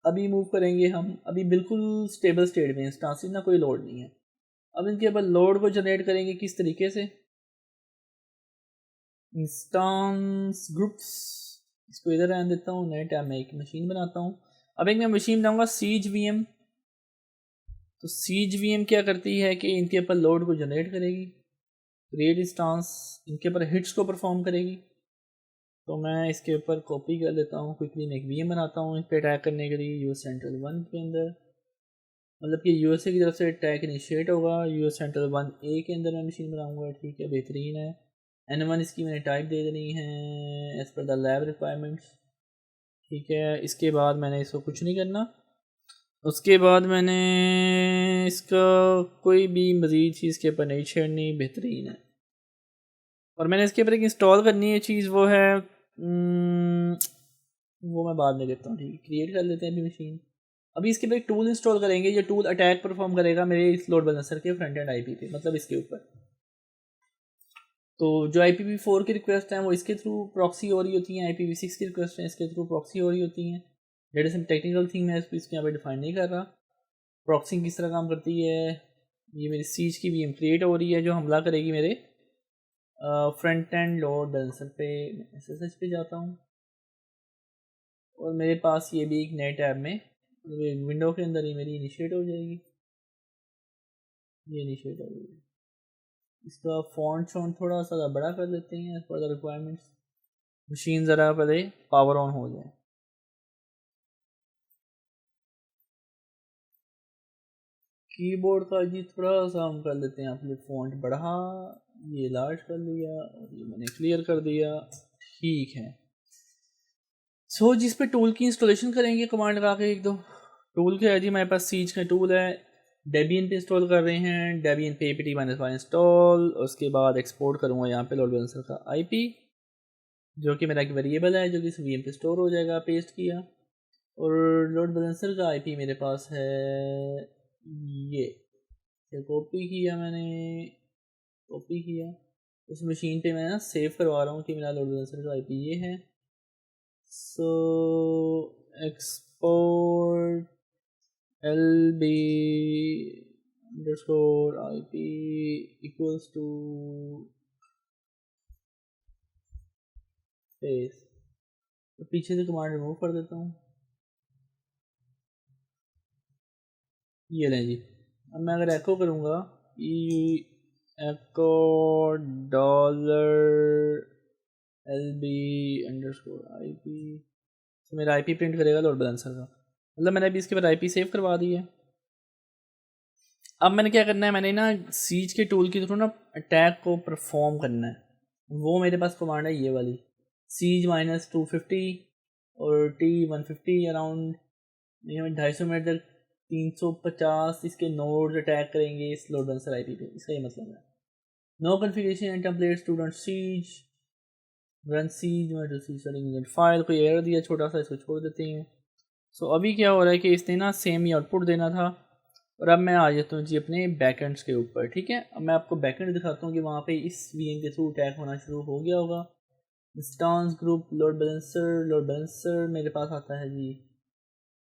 अभी मूव करेंगे हम, अभी बिल्कुल स्टेबल स्टेट में इंस्टांसेस ना, कोई लोड नहीं है। अब इनके बाद लोड को जनरेट करेंगे किस तरीके से, इंस्टांस ग्रुप्स, इसको इधर रहने देता हूँ, नए टैब में एक मशीन बनाता हूँ। अब एक मैं मशीन बनाऊंगा सीज वीएम। तो सीज वीएम क्या करती है कि इनके ऊपर लोड को जनरेट करेगी, क्रिएट इंस्टांस, इनके ऊपर हिट्स को परफॉर्म करेगी। तो मैं इसके ऊपर कॉपी कर लेता हूँ, क्विकली मैं एक वीएम बनाता हूँ इस पर अटैक करने के लिए, यूएस सेंट्रल 1 के अंदर, मतलब कि यूएसए की तरफ से अटैक इनिशिएट होगा, यूएस सेंट्रल 1A के अंदर मैं मशीन बनाऊंगा, ठीक है, बेहतरीन है। N1 इसकी मैंने टाइप दे देनी है as per the lab requirements, ठीक है। इसके बाद मैंने इसको कुछ नहीं करना, उसके बाद मैंने इसका कोई भी मज़ीद चीज़ के ऊपर नहीं छेड़नी, बेहतरीन है। और मैंने इसके ऊपर एक इंस्टॉल करनी है चीज़, वो है वो मैं बाद में करता हूँ, ठीक है। क्रिएट कर लेते हैं अभी मशीन। अभी इसके ऊपर एक टूल इंस्टॉल करेंगे, ये टूल अटैक परफॉर्म करेगा मेरे इस लोड बैलेंसर के फ्रंट एंड आईपी पे, मतलब इसके ऊपर। तो जो IPv4 की रिक्वेस्ट हैं वो इसके थ्रू प्रॉक्सी हो रही होती हैं, IPv6 की रिक्वेस्ट हैं इसके थ्रू प्रॉक्सी हो रही होती हैं। डेट इज टेक्निकल थिंग, मैं इसको यहाँ पे डिफाइन नहीं कर रहा। प्रॉक्सिंग किस तरह काम करती है, ये मेरी सीज की वीएम क्रिएट हो रही है जो हमला करेगी मेरे फ्रंट एंड लोड बैलेंसर पे। SSH पे जाता हूँ और मेरे पास ये भी एक नए टैब में विंडो के अंदर ही मेरी इनिशिएट हो जाएगी, ये इनिशिएट हो जाएगी। इसका फॉन्ट शॉन्ट थोड़ा सा बड़ा कर देते हैं as per the requirements, machine ज़रा पहले पावर ऑन हो जाए। कीबोर्ड का जी थोड़ा सा हम कर देते हैं, आपने फॉन्ट बढ़ा, ये लार्ज कर लिया और ये मैंने क्लियर कर दिया, ठीक है। सो जिस पे टूल की इंस्टॉलेशन करेंगे कमांड लगा के, एक दो टूल के है जी हमारे पास, सीज का टूल है, डेबियन पे इंस्टॉल कर रहे हैं, डेबियन पे apt-y इंस्टॉल। उसके बाद एक्सपोर्ट करूँगा यहाँ पे लोड बैलेंसर का आईपी, जो कि मेरा एक वेरिएबल है जो कि इस वीएम पे स्टोर हो जाएगा, पेस्ट किया। और लोड बैलेंसर का आईपी मेरे पास है ये कॉपी किया मैंने, कॉपी किया, उस मशीन पे मैं ना सेव करवा रहा हूँ कि मेरा लोड बैलेंसर का आईपी ये है। So export LB underscore IP equals to space, तो पीछे से कमांड रिमूव कर देता हूँ, ये लें जी। अब मैं अगर एको करूँगा एको डॉलर LB_IP, तो मेरा IP प्रिंट करेगा लोड बैलेंसर का। मतलब मैंने अभी इसके बाद IP सेव करवा दी है। अब मैंने क्या करना है, मैंने ना सीज के टूल के थ्रू ना अटैक को परफॉर्म करना है। वो मेरे पास कमांड है ये वाली, सीज -250 और T150 अराउंड 250 मिनट तक 350 इसके नोड्स अटैक करेंगे इस लोड बैलेंसर IP पे। इसका ये मतलब है no configuration and templates to don't cease run cease file कोई एरर दिया छोटा सा, इसको छोड़ देते हैं। सो अभी क्या हो रहा है कि इसने ना सेम ही आउटपुट देना था। और अब मैं आ जाता हूँ जी अपने बैकएंड्स के ऊपर। ठीक है, अब मैं आपको बैकएंड दिखाता हूँ कि वहाँ पे इस VM के थ्रू अटैक होना शुरू हो गया होगा। इंस्टांस ग्रुप लोड बैलेंसर मेरे पास आता है जी,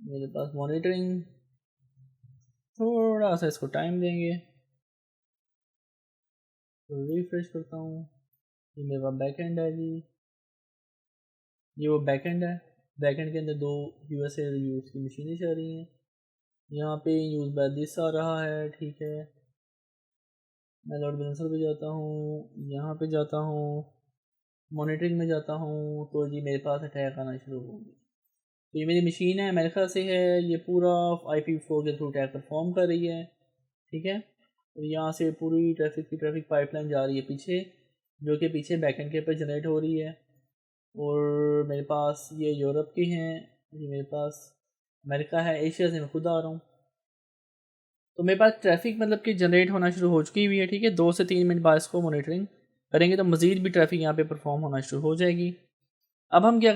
मेरे पास मॉनिटरिंग। थोड़ा सा इसको टाइम देंगे, तो रिफ्रेश करता हूँ। ये मेरे पास बैकएंड है जी, ये वो बैकएंड है। बैकएंड के अंदर 2 USA यूज़ की मशीनें चल रही हैं। यहाँ पे यूज़ बाय दिस आ रहा है। ठीक है, मैं लोड बैलेंसर पे जाता हूँ, यहाँ पे जाता हूँ, मॉनिटरिंग में जाता हूँ, तो जी मेरे पास अटैक आना शुरू हो गया। तो ये मेरी मशीन है, अमेरिका से है, ये पूरा IP4 के थ्रू अटैक परफॉर्म कर रही है। ठीक है, और यहाँ से पूरी ट्रैफिक पाइपलाइन जा रही है पीछे, जो कि पीछे बैकएंड के ऊपर जनरेट हो रही है। और मेरे पास ये यूरोप की हैं, ये मेरे पास अमेरिका है, एशिया से मैं खुद आ रहा हूँ। तो मेरे पास ट्रैफिक मतलब कि जनरेट होना शुरू हो चुकी हुई है। ठीक है, 2 से 3 मिनट बाद इसको मॉनिटरिंग करेंगे तो मज़ीद भी ट्रैफिक यहाँ पे परफॉर्म होना शुरू हो जाएगी। अब हम क्या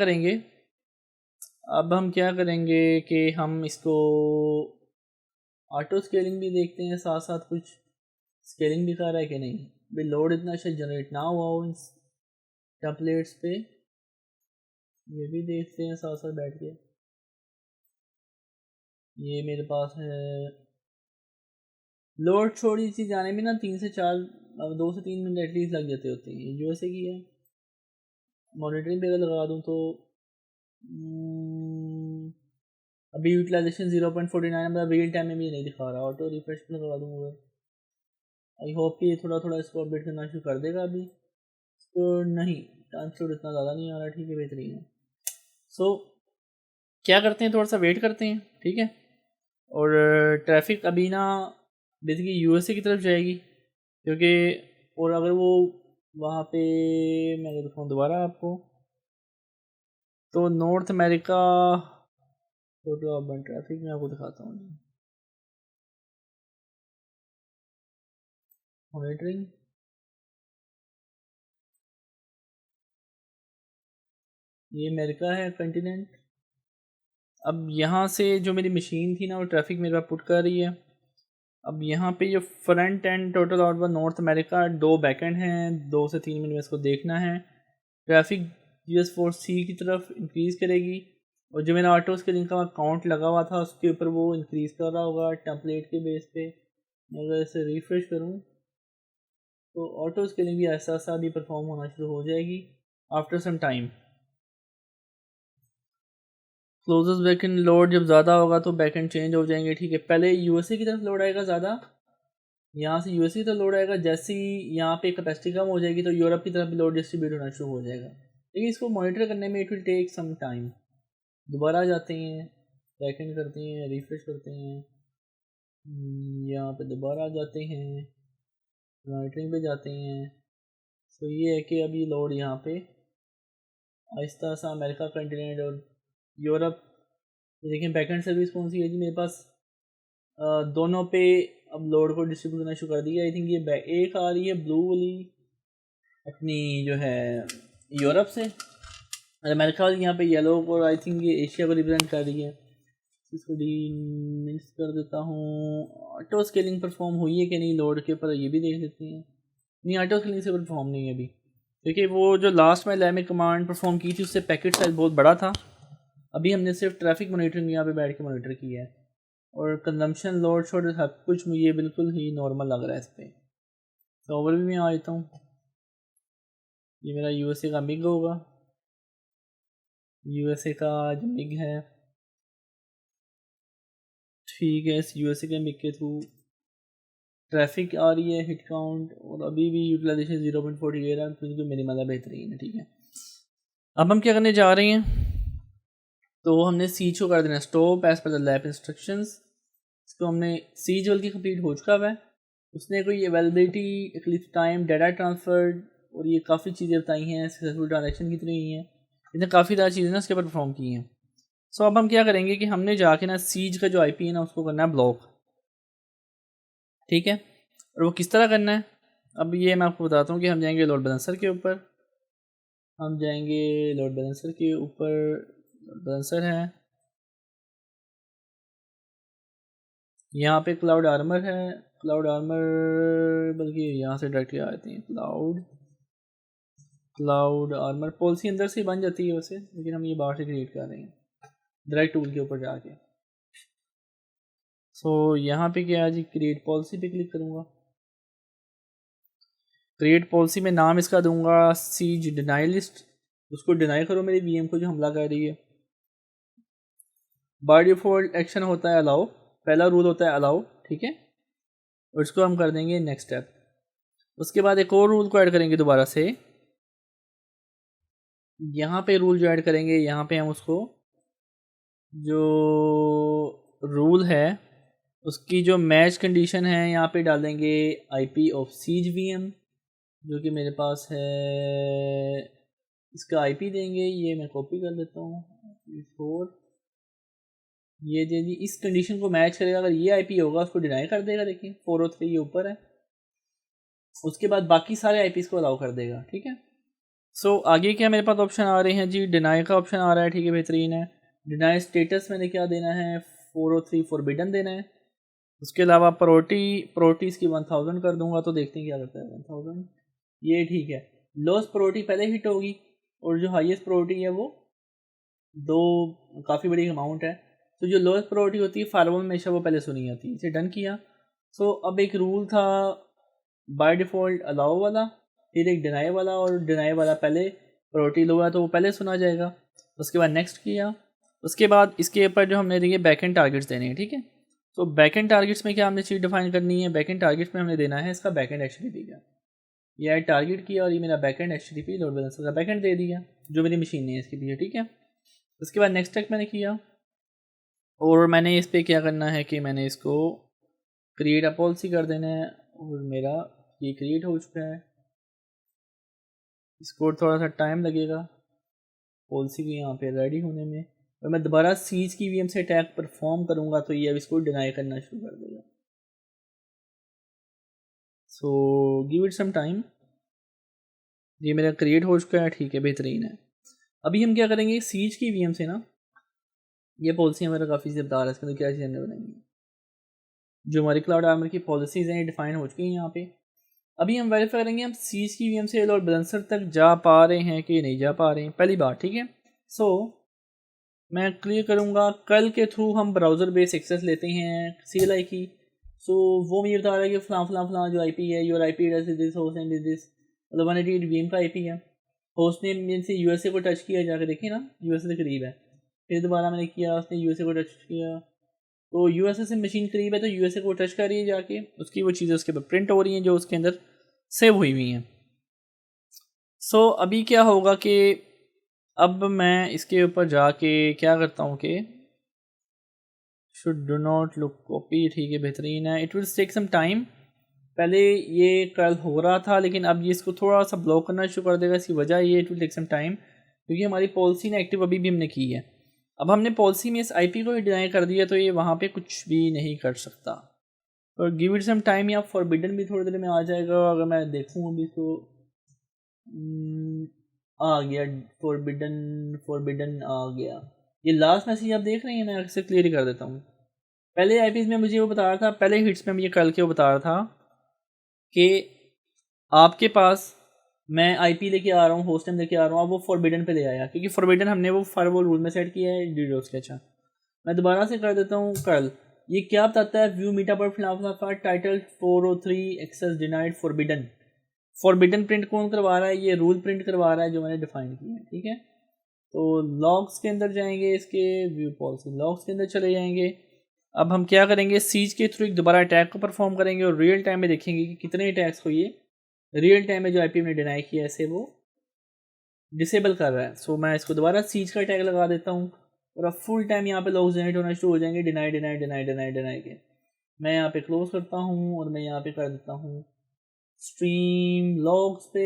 करेंगे, कि हम इसको ऑटो स्केलिंग भी देखते हैं, साथ साथ कुछ स्केलिंग भी कर रहा है कि नहीं। भाई लोड इतना अच्छा जनरेट ना हुआ हो इन टेम्पलेट्स पे, ये भी देखते हैं साथ साथ बैठ के। ये मेरे पास है लोड, छोड़ी सी जाने में ना 2 से 3 मिनट एटलीस्ट लग जाते होते हैं। ये USA की है। मॉनिटरिंग पे अगर लगा दूँ तो अभी यूटिलाइजेशन 0.49, मतलब रियल टाइम में भी नहीं दिखा रहा। ऑटो रिफ्रेश पे लगा दूँगा, आई होप कि थोड़ा थोड़ा इसको अपडेट करना शुरू कर देगा अभी। तो नहीं, ट्रांसलोड इतना ज़्यादा नहीं आ रहा। ठीक है, बेहतरीन है। सो क्या करते हैं, थोड़ा सा वेट करते हैं। ठीक है, और ट्रैफिक अभी ना बेसिकली USA की तरफ जाएगी, क्योंकि और अगर वो वहाँ पे मैं दिखाऊँ दोबारा आपको, तो north America total urban traffic मैं आपको दिखाता हूँ। मॉनिटरिंग, ये अमेरिका है कंटिनेंट। अब यहाँ से जो मेरी मशीन थी ना, वो ट्रैफिक मेरे पास पुट कर रही है। अब यहाँ पे जो front end total outbound north America 2 backend हैं, 2 से 3 मिनट में इसको देखना है। ट्रैफिक US4C की तरफ इंक्रीज़ करेगी, और जो मेरा ऑटो स्केलिंग का अकाउंट लगा हुआ था उसके ऊपर वो इंक्रीज़ कर रहा होगा टेम्पलेट के बेस पे। मैं अगर इसे रिफ्रेश करूँ तो ऑटो स्केलिंग भी ऐसा ऐसा भी परफॉर्म होना शुरू हो जाएगी after some time. Closes backend load जब ज़्यादा होगा तो बैकएंड चेंज हो जाएंगे। ठीक है, पहले USA की तरफ लोड आएगा ज़्यादा, यहाँ से USA की तरफ लोड आएगा। जैसे ही यहाँ पे कैपेसिटी कम हो जाएगी तो यूरोप की तरफ भी लोड डिस्ट्रीब्यूट होना शुरू हो जाएगा। लेकिन इसको मॉनिटर करने में it will take some time. दोबारा आ जाते हैं, बैकएंड करते हैं, रिफ्रेश करते हैं, यहाँ पे दोबारा आ जाते हैं, मॉनिटरिंग पे जाते हैं। तो ये है कि अभी लोड यहाँ पे आहिस्ता सा अमेरिका कंटिनेंट और यूरोप, देखें बैकएंड सर्विस कौन सी है जी मेरे पास, दोनों पे अब लोड को डिस्ट्रीब्यूट करना शुरू कर दिया। आई थिंक ये एक आ रही है ब्लू वाली अपनी जो है यूरोप से, और अमेरिका वाली यहाँ पे येलो, और आई थिंक ये एशिया को रिप्रेजेंट कर रही है। इसको मिस कर देता हूँ। ऑटो स्केलिंग परफॉर्म हुई है कि नहीं लोड के ऊपर, ये भी देख लेते हैं। नहीं, ऑटो स्केलिंग से परफॉर्म नहीं है अभी, क्योंकि वो जो लास्ट में लैमिक कमांड परफॉर्म की थी उससे पैकेट साइज बहुत बड़ा था। अभी हमने सिर्फ ट्रैफिक मॉनिटरिंग यहाँ पे बैठ के मॉनिटर किया है, और कंजम्पशन लोड शोड सब कुछ मुझे बिल्कुल ही नॉर्मल लग रहा है इस पर। तो ओवरव्यू में आ जाता हूँ। ये मेरा USA का मिग होगा, USA का जो मिग है। ठीक है, इस USA के मिग के थ्रू ट्रैफिक आ रही है, हिट काउंट, और अभी भी यूटिलाइजेशन 0.48 है, क्योंकि मिनिमल है, बेहतरीन है। ठीक है, अब हम क्या करने जा रहे हैं, तो हमने सीज को कर देना stop as per the lab instructions. इसको हमने सीज बल्कि कंप्लीट हो चुका है, उसने कोई availability, eclipse time, data transfer और ये काफ़ी चीज़ें बताई हैं, सक्सेसफुल ट्रांजेक्शन कितनी हुई हैं, इसने काफ़ी सारी चीज़ें ना उसके ऊपर परफॉर्म की हैं। सो अब हम क्या करेंगे कि हमने जाके ना सीज का जो आईपी है ना उसको करना है ब्लॉक। ठीक है, और वो किस तरह करना है, अब ये मैं आपको बताता हूँ कि हम जाएंगे लोड बैलेंसर के ऊपर, हम जाएंगे लोड बैलेंसर के ऊपर, लोड बैलेंसर है, यहाँ पे क्लाउड आर्मर है, क्लाउड आर्मर बल्कि यहाँ से डायरेक्टली आ जाती है, क्लाउड आर्मर पॉलिसी अंदर से बन जाती है वैसे, लेकिन हम ये बाहर से क्रिएट कर रहे हैं डायरेक्ट टूल के ऊपर जाके। सो यहाँ पे क्या है जी, क्रिएट पॉलिसी पे क्लिक करूँगा, क्रिएट पॉलिसी में नाम इसका दूंगा सीज डिनाई लिस्ट, उसको डिनाई करो मेरी वीएम को जो हमला कर रही है। बाय डिफॉल्ट एक्शन होता है अलाउ, पहला रूल होता है अलाउ। ठीक है, और इसको हम कर देंगे नेक्स्ट स्टेप। उसके बाद एक और रूल को ऐड करेंगे दोबारा से, यहाँ पे रूल जो ऐड करेंगे, यहाँ पे हम उसको जो रूल है उसकी जो मैच कंडीशन है यहाँ पे डाल देंगे आईपी ऑफ सीज वीएम, जो कि मेरे पास है, इसका आईपी देंगे, ये मैं कॉपी कर देता हूँ, 4 ये दे दी, इस कंडीशन को मैच करेगा, अगर ये आईपी होगा उसको डिनाई कर देगा, देखिए 403 ये ऊपर है, उसके बाद बाकी सारे आईपीस को अलाउ कर देगा। ठीक है, सो आगे क्या मेरे पास ऑप्शन आ रहे हैं जी, डिनाई का ऑप्शन आ रहा है। ठीक है, बेहतरीन है। डिनाई स्टेटस मैंने क्या देना है, 403 फॉरबिडन देना है। उसके अलावा प्रोटी इसकी 1000 कर दूंगा, तो देखते हैं क्या करता है 1000, ये ठीक है। लोएस्ट प्रोटी पहले हिट होगी, और जो हाईएस्ट प्रोटी है वो दो, काफ़ी बड़ी अमाउंट है, तो जो लोएस्ट प्रोटी होती है फायरवॉल में हमेशा वो पहले सुनी जाती है। इसे डन किया। सो अब एक रूल था बाय डिफ़ॉल्ट अलाउ वाला, फिर एक डिनाई वाला, और डिनाई वाला पहले प्रोटी लो है तो वो पहले सुना जाएगा। उसके बाद नेक्स्ट किया, उसके बाद इसके ऊपर जो हमने दिए बैकएंड टारगेट्स देने हैं। ठीक है, तो बैकएंड टारगेट्स में क्या हमने चीज़ डिफाइन करनी है, बैकएंड टारगेट्स में हमने देना है इसका बैकएंड एचटीटीपी का, ये टारगेट किया और ये मेरा बैकएंड एचटीटीपी लोड बैलेंसर का बैकएंड दे दिया, जो मेरी मशीन है इसके पीछे। ठीक है, उसके बाद नेक्स्ट स्टेप मैंने किया, और मैंने इस पर क्या करना है कि मैंने इसको क्रिएट अ पॉलिसी कर देना है, और मेरा ये क्रिएट हो चुका है। इसको थोड़ा सा टाइम लगेगा पॉलिसी की यहाँ पे रेडी होने में, और मैं दोबारा सीज की वीएम से अटैक परफॉर्म करूँगा तो ये अब इसको डिनाई करना शुरू कर देगा। So give it some time, ये मेरा क्रिएट हो चुका है। ठीक है, बेहतरीन है। अभी हम क्या करेंगे, सीज की वीएम से ना, ये पॉलिसी हमारा काफ़ी ज़ब्दार है, इसके अंदर क्या चीज़ें बनाएंगे, जो हमारी क्लाउड आर्मर की पॉलिसीज़ हैं ये डिफाइन हो चुकी हैं यहाँ पे। अभी हम वेरीफाई करेंगे हम सीज की वीएम से लोड बैलेंसर तक जा पा रहे हैं कि नहीं जा पा रहे हैं, पहली बात। ठीक है, सो मैं क्लियर करूँगा, कल के थ्रू हम ब्राउज़र बेस एक्सेस लेते हैं CLI की। सो वो मुझे बता रहा है कि फलां जो आईपी है, your IP address is this, host name is this, मतलब 188 वीएम का आईपी है। होस्ट नेम मीन से यूएसए को टच किया, जाकर देखिए ना यूएसए से करीब है। फिर दोबारा मैंने किया, उसने यूएसए को टच किया, तो यूएसए से मशीन करीब है तो यूएसए को टच कर रही है जाके, उसकी वो चीज़ें उसके ऊपर प्रिंट हो रही हैं जो उसके अंदर सेव हुई हुई हैं। सो अभी क्या होगा कि अब मैं इसके ऊपर जाके क्या करता हूँ कि should do not look copy, ठीक है, बेहतरीन है। It will take some time, पहले ये कल हो रहा था लेकिन अब ये इसको थोड़ा सा ब्लॉक करना शुरू कर देगा। इसकी वजह ये it will take some time, क्योंकि हमारी पॉलिसी ने एक्टिव अभी भी हमने की है। अब हमने पॉलिसी में इस आईपी को ही डिनाई कर दिया तो ये वहाँ पे कुछ भी नहीं कर सकता। और गिव इट सम टाइम, या फॉरबिडन भी थोड़ी देर में आ जाएगा। अगर मैं देखूँ अभी तो आ गया फॉरबिडन आ गया। ये लास्ट मैसेज आप देख रहे हैं, मैं अक्सर क्लियर कर देता हूँ। पहले आईपीज में मुझे वो बता रहा था, पहले हिट्स में मुझे कल के वो बता रहा था कि आपके पास मैं आईपी लेके आ रहा हूँ, होस्ट नेम लेके आ रहा हूँ, अब वो फॉरबिडन पे ले आया, क्योंकि फॉरबिडन हमने वो फायरवॉल रूल में सेट किया है डीडोस के। अच्छा, मैं दोबारा से कर देता हूँ कल। ये क्या बताता है, व्यू मीटा पर फिलहाल title 403 access denied forbidden. Forbidden print कौन करवा रहा है, ये रूल प्रिंट करवा रहा है जो मैंने डिफाइन किया है। ठीक है, तो लॉग्स के अंदर जाएंगे, इसके व्यू पॉलिसी लॉग्स के अंदर चले जाएंगे। अब हम क्या करेंगे, सीज के थ्रू एक दोबारा अटैक को परफॉर्म करेंगे और रियल टाइम में देखेंगे कि कितने अटैक्स को ये रियल टाइम में जो आईपी ने डिनाई किया ऐसे वो डिसेबल कर रहा है। सो मैं इसको दोबारा सीज का टैग लगा देता हूँ और अब फुल टाइम यहाँ पे लॉग्स जनरेट होना शुरू हो जाएंगे deny deny deny deny deny के। मैं यहाँ पे क्लोज करता हूँ और मैं यहाँ पे कर देता हूँ स्ट्रीम लॉग्स पे,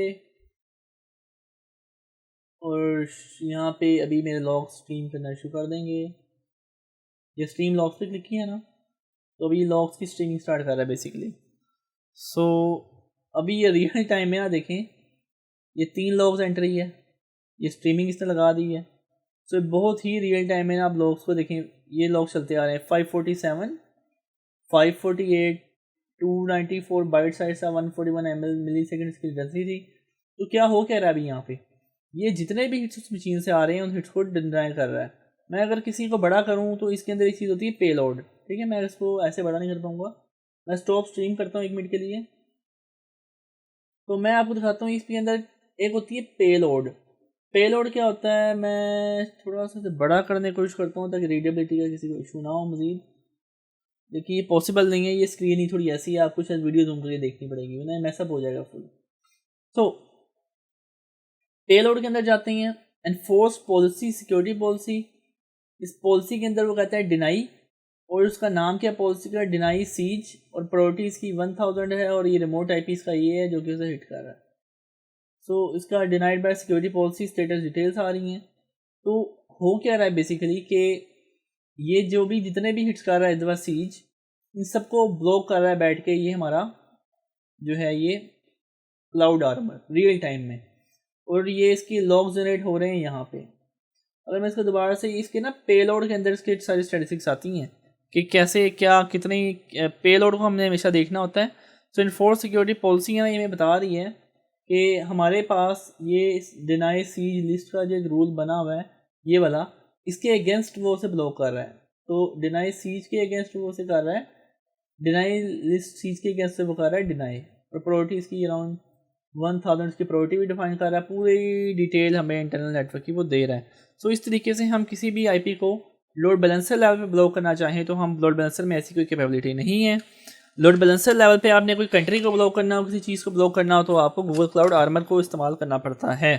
और यहाँ पे अभी मेरे लॉग स्ट्रीम करना शुरू कर देंगे। ये स्ट्रीम लॉग्स पे क्लिक किया है ना, तो अभी लॉग्स की स्ट्रीमिंग स्टार्ट कर रहा है बेसिकली। सो अभी ये रियल टाइम में ना देखें, ये 3 लॉग्स एंट्री है, ये स्ट्रीमिंग इसने लगा दी है। सो बहुत ही रियल टाइम में ना आप लॉग्स को देखें, ये लॉग चलते आ रहे हैं 547, 548, 294 बाइट साइज था, 141 मिली सेकेंड की डेंसिटी थी। तो क्या हो क्या रहा है अभी यहाँ पे, ये जितने भी हिट्स उस मशीन से आ रहे हैं उन हिट्स को डिनाई कर रहा है। मैं अगर किसी को बड़ा करूँ तो इसके अंदर एक चीज़ होती है पेलोड, ठीक है, मैं इसको ऐसे बड़ा नहीं कर पाऊँगा। मैं स्टॉप स्ट्रीम करता हूँ 1 मिनट के लिए, तो मैं आपको दिखाता हूँ इसके अंदर एक होती है पेलोड। पेलोड क्या होता है, मैं थोड़ा सा बड़ा करने की कोशिश करता हूँ ताकि रीडेबिलिटी का किसी को इशू ना हो मजीद। देखिए ये पॉसिबल नहीं है, ये स्क्रीन ही थोड़ी ऐसी है, आपको शायद वीडियो जूम करके देखनी पड़ेगी वरना मैसअप हो जाएगा फुल। तो पेलोड के अंदर जाते हैं, एनफोर्स पॉलिसी सिक्योरिटी पॉलिसी। इस पॉलिसी के अंदर वो कहता है डिनाई, और उसका नाम क्या पॉलिसी का, डिनाई सीज, और प्रायोरिटी इसकी 1000 है, और ये रिमोट आईपी इसका ये है जो कि उसे हिट कर रहा है। सो इसका denied by security policy status details आ रही हैं। तो हो क्या रहा है बेसिकली कि ये जो भी जितने भी हिट्स कर रहा है इस बार सीज, इन सबको ब्लॉक कर रहा है बैठ के ये हमारा जो है ये क्लाउड आर्मर रियल टाइम में, और ये इसकी लॉग जनरेट हो रहे हैं यहाँ पे। अगर मैं इसको दोबारा से इसके ना पेलोड के अंदर इसके सारी स्टैटिस्टिक्स आती हैं कि कैसे क्या कितनी पेलोड को हमने हमेशा देखना होता है। सो इनफोर्स सिक्योरिटी पॉलिसी है ये हमें बता रही है कि हमारे पास ये डिनाई सीज लिस्ट का जो एक रूल बना हुआ है ये वाला, इसके अगेंस्ट वो उसे ब्लॉक कर रहा है। तो डिनाई सीज के अगेंस्ट वो उसे कर रहा है, डिनाई लिस्ट सीज के अगेंस्ट से वो कर रहा है डिनाई, और प्रायोरिटी इसकी अराउंड 1000 की प्रायोरिटी भी डिफाइन कर रहा है, पूरी डिटेल हमें इंटरनल नेटवर्क की वो दे रहा है। सो इस तरीके से हम किसी भी आईपी को लोड बैलेंसर लेवल पे ब्लॉक करना चाहें तो हम लोड बैलेंसर में ऐसी कोई कैपेबिलिटी नहीं है। लोड बैलेंसर लेवल पे आपने कोई कंट्री को ब्लॉक करना हो, किसी चीज़ को ब्लॉक करना हो, तो आपको गूगल क्लाउड आर्मर को इस्तेमाल करना पड़ता है।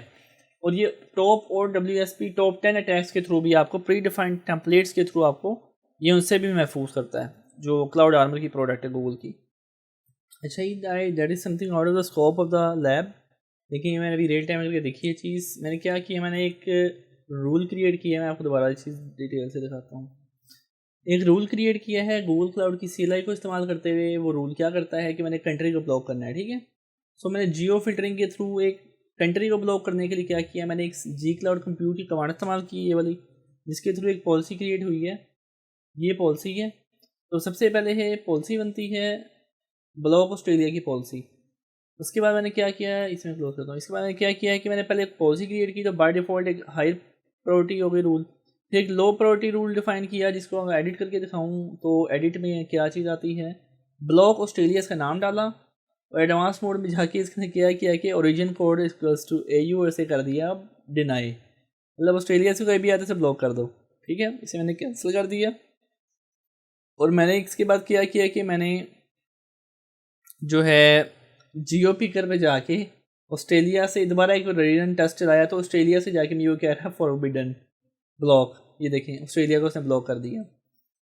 और ये टॉप और WSP टॉप 10 अटैक्स के थ्रू भी आपको प्री डिफाइंड टेम्पलेट्स के थ्रू आपको ये उनसे भी महफूज करता है जो क्लाउड आर्मर की प्रोडक्ट है गूगल की। अच्छा ये that is something out of the scope of the lab. देखिए मैंने अभी रियल टाइम करके देखी है चीज़, मैंने क्या किया, मैंने एक रूल क्रिएट किया है। मैं आपको दोबारा इस चीज़ डिटेल से दिखाता हूँ। एक रूल क्रिएट किया है गूगल क्लाउड की CLI को इस्तेमाल करते हुए। वो रूल क्या करता है कि मैंने कंट्री को ब्लॉक करना है, ठीक है। सो मैंने जियो फिल्टरिंग के थ्रू एक कंट्री को ब्लॉक करने के लिए क्या किया, मैंने एक जी क्लाउड कंप्यूट की कमांड इस्तेमाल की ये वाली, जिसके थ्रू एक पॉलिसी क्रिएट हुई है। ये पॉलिसी है, तो सबसे पहले है पॉलिसी बनती है ब्लॉक ऑस्ट्रेलिया की पॉलिसी। उसके बाद मैंने क्या किया है, इसमें क्लोज करता हूँ। इसके बाद मैंने क्या किया है कि मैंने पहले एक पॉलिसी क्रिएट की, तो बाय डिफ़ॉल्ट एक हाई प्रायोरिटी हो गई रूल, फिर एक लो प्रायोरिटी रूल डिफाइन किया जिसको अगर एडिट करके दिखाऊँ तो एडिट में क्या चीज़ आती है, ब्लॉक ऑस्ट्रेलिया इसका नाम डाला, और एडवांस मोड में जाके इसने क्या किया कि origin code equals to AU ऐसे कर दिया अब डिनाई, मतलब ऑस्ट्रेलिया से कोई भी आता है ब्लॉक कर दो, ठीक है। इसे मैंने कैंसिल कर दिया। और मैंने इसके बाद क्या किया कि मैंने जो है जियो पिकर पे जाके ऑस्ट्रेलिया से दोबारा एक रीजन टेस्ट चलाया, तो ऑस्ट्रेलिया से जाके मैं कह रहा है फॉरबिडन ब्लॉक, ये देखें ऑस्ट्रेलिया को उसने ब्लॉक कर दिया।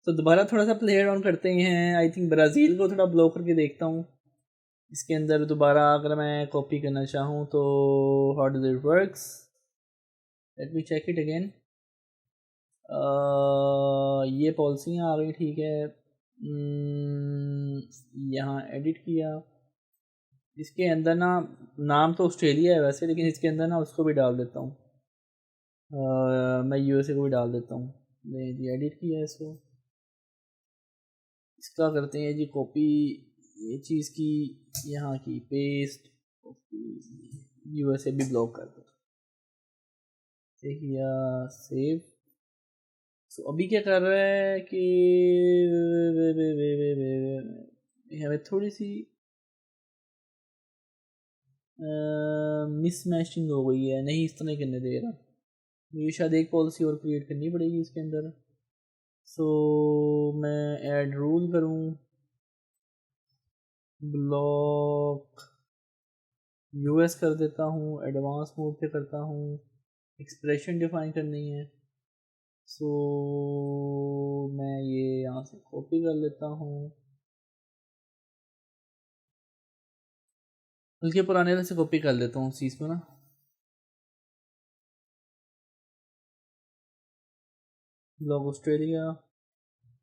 तो दोबारा थोड़ा सा प्ले ऑन करते हैं, आई थिंक ब्राज़ील को थोड़ा ब्लॉक करके देखता हूँ। इसके अंदर दोबारा अगर मैं कॉपी करना चाहूँ तो how does it works, let me check it again. ये पॉलिसियाँ आ गई, ठीक है। यहाँ एडिट किया, इसके अंदर ना नाम तो ऑस्ट्रेलिया है वैसे, लेकिन इसके अंदर ना उसको भी डाल देता हूँ, मैं USA को भी डाल देता हूँ। मैंने जी एडिट किया है इसको, इसका करते हैं जी कॉपी ये चीज़ की यहाँ की, पेस्ट USA भी ब्लॉक कर दो, देखिए सेव। सो अभी क्या कर रहा है कि हमें थोड़ी सी मिसमैचिंग हो गई है, नहीं इस तरह करने दे रहा, मुझे शायद एक पॉलिसी और क्रिएट करनी पड़ेगी इसके अंदर। सो मैं ऐड रूल करूँ, ब्लॉक यूएस कर देता हूँ, एडवांस मोड पे करता हूँ, एक्सप्रेशन डिफाइन करनी है। सो मैं ये यहाँ से कॉपी कर लेता हूँ, बल्कि पुराने वाले से कॉपी कर लेता हूँ चीज़ को ना। ब्लॉक ऑस्ट्रेलिया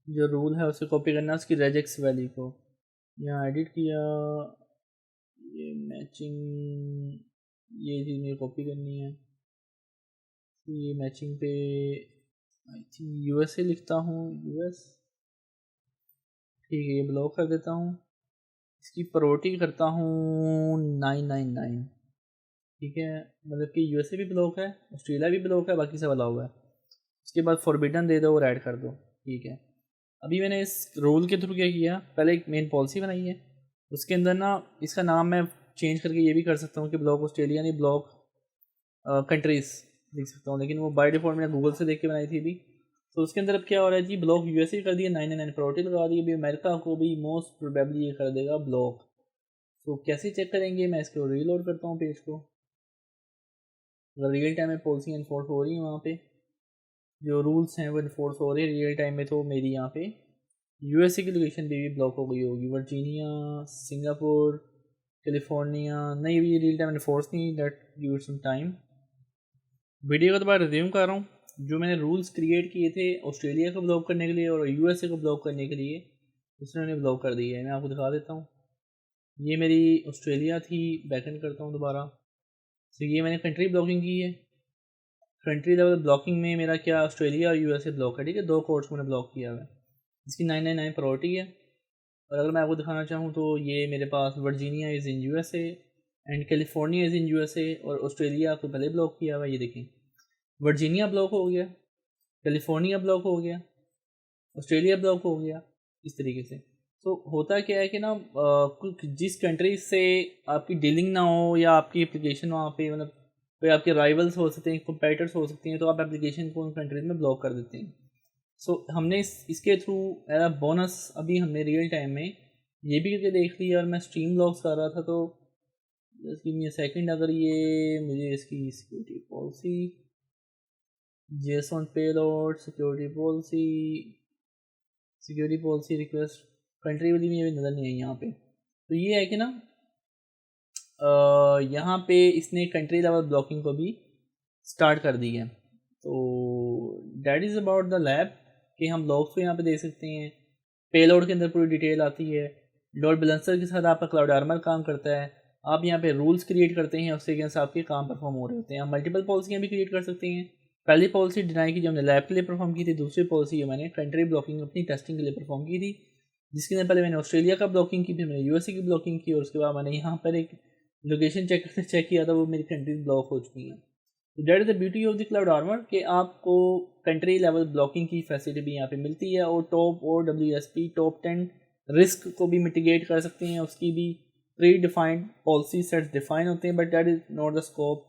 जो रूल है उसे कॉपी करना है, उसकी रेजेक्स वैल्यू को यहाँ एडिट किया, ये मैचिंग, ये चीज़ मुझे कॉपी करनी है। ये मैचिंग पे आई थिंक यूएसए लिखता हूँ, यूएस, ठीक है, ये ब्लॉक कर देता हूँ। इसकी प्रायोरिटी करता हूँ 999, ठीक है, मतलब कि यूएसए भी ब्लॉक है, ऑस्ट्रेलिया भी ब्लॉक है, बाकी सब अलाउ है। उसके बाद फॉरबिडन दे दो और ऐड कर दो, ठीक है। अभी मैंने इस रूल के थ्रू क्या किया, पहले एक मेन पॉलिसी बनाई है, उसके अंदर ना इसका नाम मैं चेंज करके ये भी कर सकता हूँ कि ब्लॉक ऑस्ट्रेलिया नहीं, ब्लॉक कंट्रीज़ लिख सकता हूँ, लेकिन वो बाय डिफ़ॉल्ट मैंने गूगल से देख के बनाई थी अभी। तो उसके अंदर अब क्या हो रहा है जी, ब्लॉक यूएसए कर दिया, 999 प्रायोरिटी लगा दी, अभी अमेरिका को भी मोस्ट प्रोबेबली ये कर देगा ब्लॉक। तो कैसे चेक करेंगे, मैं इसको रीलोड करता हूँ पेज को, अगर रियल टाइम में पॉलिसी इन्फोर्स हो रही है, वहाँ पे जो रूल्स हैं वो इन्फोर्स हो रहे हैं रियल टाइम में, तो मेरी यहाँ पे यूएसए की लोकेशन भी ब्लॉक हो गई होगी, वर्जीनिया, सिंगापुर, कैलिफोर्निया नहीं, ये रियल टाइम इन्फोर्स नहीं, that give it some time. Video को दोबारा रिज्यूम कर रहा हूँ। जो मैंने रूल्स क्रिएट किए थे ऑस्ट्रेलिया को ब्लॉक करने के लिए और यूएसए को ब्लॉक करने के लिए, उसने ब्लॉक कर दिया है। मैं आपको दिखा देता हूँ, ये मेरी ऑस्ट्रेलिया थी, बैकएंड करता हूँ दोबारा। तो ये मैंने कंट्री ब्लॉकिंग की है, कंट्री लेवल ब्लॉकिंग में मेरा क्या ऑस्ट्रेलिया और यूएसए ब्लॉक है, ठीक है, दो कोर्ट्स मैंने ब्लॉक किया हुआ है। इसकी 999 प्रायोरिटी है। और अगर मैं आपको दिखाना चाहूँ तो ये मेरे पास Virginia is in USA and California is in USA, और ऑस्ट्रेलिया को पहले ब्लॉक किया हुआ है, ये देखें, वर्जीनिया ब्लॉक हो गया, कैलिफोर्निया ब्लॉक हो गया, ऑस्ट्रेलिया ब्लॉक हो गया, इस तरीके से। तो होता क्या है कि ना कुछ जिस कंट्री से आपकी डीलिंग ना हो या आपकी एप्लीकेशन वहाँ पे मतलब कोई आपके राइवल्स हो सकते हैं, कंपेटिटर्स हो सकते हैं, तो आप एप्लीकेशन को उन कंट्रीज में ब्लॉक कर देते हैं। सो हमने इसके थ्रू एज अ बोनस अभी हमने रियल टाइम में ये भी करके देख लिया, और मैं स्ट्रीम लॉग्स कर रहा था, तो इसकी सेकंड, अगर ये मुझे इसकी security policy, Jason payload, security policy request, country वाली में नज़र नहीं आई यहाँ पे। तो ये है कि ना यहाँ पे इसने कंट्री लेवल ब्लॉकिंग को भी स्टार्ट कर दी है। तो that is about the lab, कि हम लॉग्स को यहाँ पे दे सकते हैं, पेलोड के अंदर पूरी डिटेल आती है, लोड बैलेंसर के साथ आपका क्लाउड आर्मर काम करता है, आप यहाँ पे रूल्स क्रिएट करते हैं, उससे अगेंस्ट आपके काम परफॉर्म हो रहे होते हैं। आप मल्टीपल पॉलिसियाँ भी क्रिएट कर सकते हैं। पहली पॉलिसी डिनाई की जो हमने लैब के लिए परफॉर्म की थी, दूसरी पॉलिसी जो मैंने कंट्री ब्लॉकिंग अपनी टेस्टिंग के लिए परफॉर्म की थी, जिसके अंदर पहले मैंने ऑस्ट्रेलिया का ब्लॉकिंग की, फिर मैंने यूएसए की ब्लॉकिंग की, और उसके बाद मैंने यहाँ पर एक लोकेशन चेक किया था, वो मेरी कंट्रीज ब्लॉक हो चुकी हैं। तो that is the beauty of the cloud armour, कि आपको कंट्री लेवल ब्लॉकिंग की फैसिलिटी भी यहाँ पे मिलती है, और टॉप और WSP टॉप 10 रिस्क को भी मिटिगेट कर सकते हैं, उसकी भी pre defined policy sets define होते हैं, but that is not the scope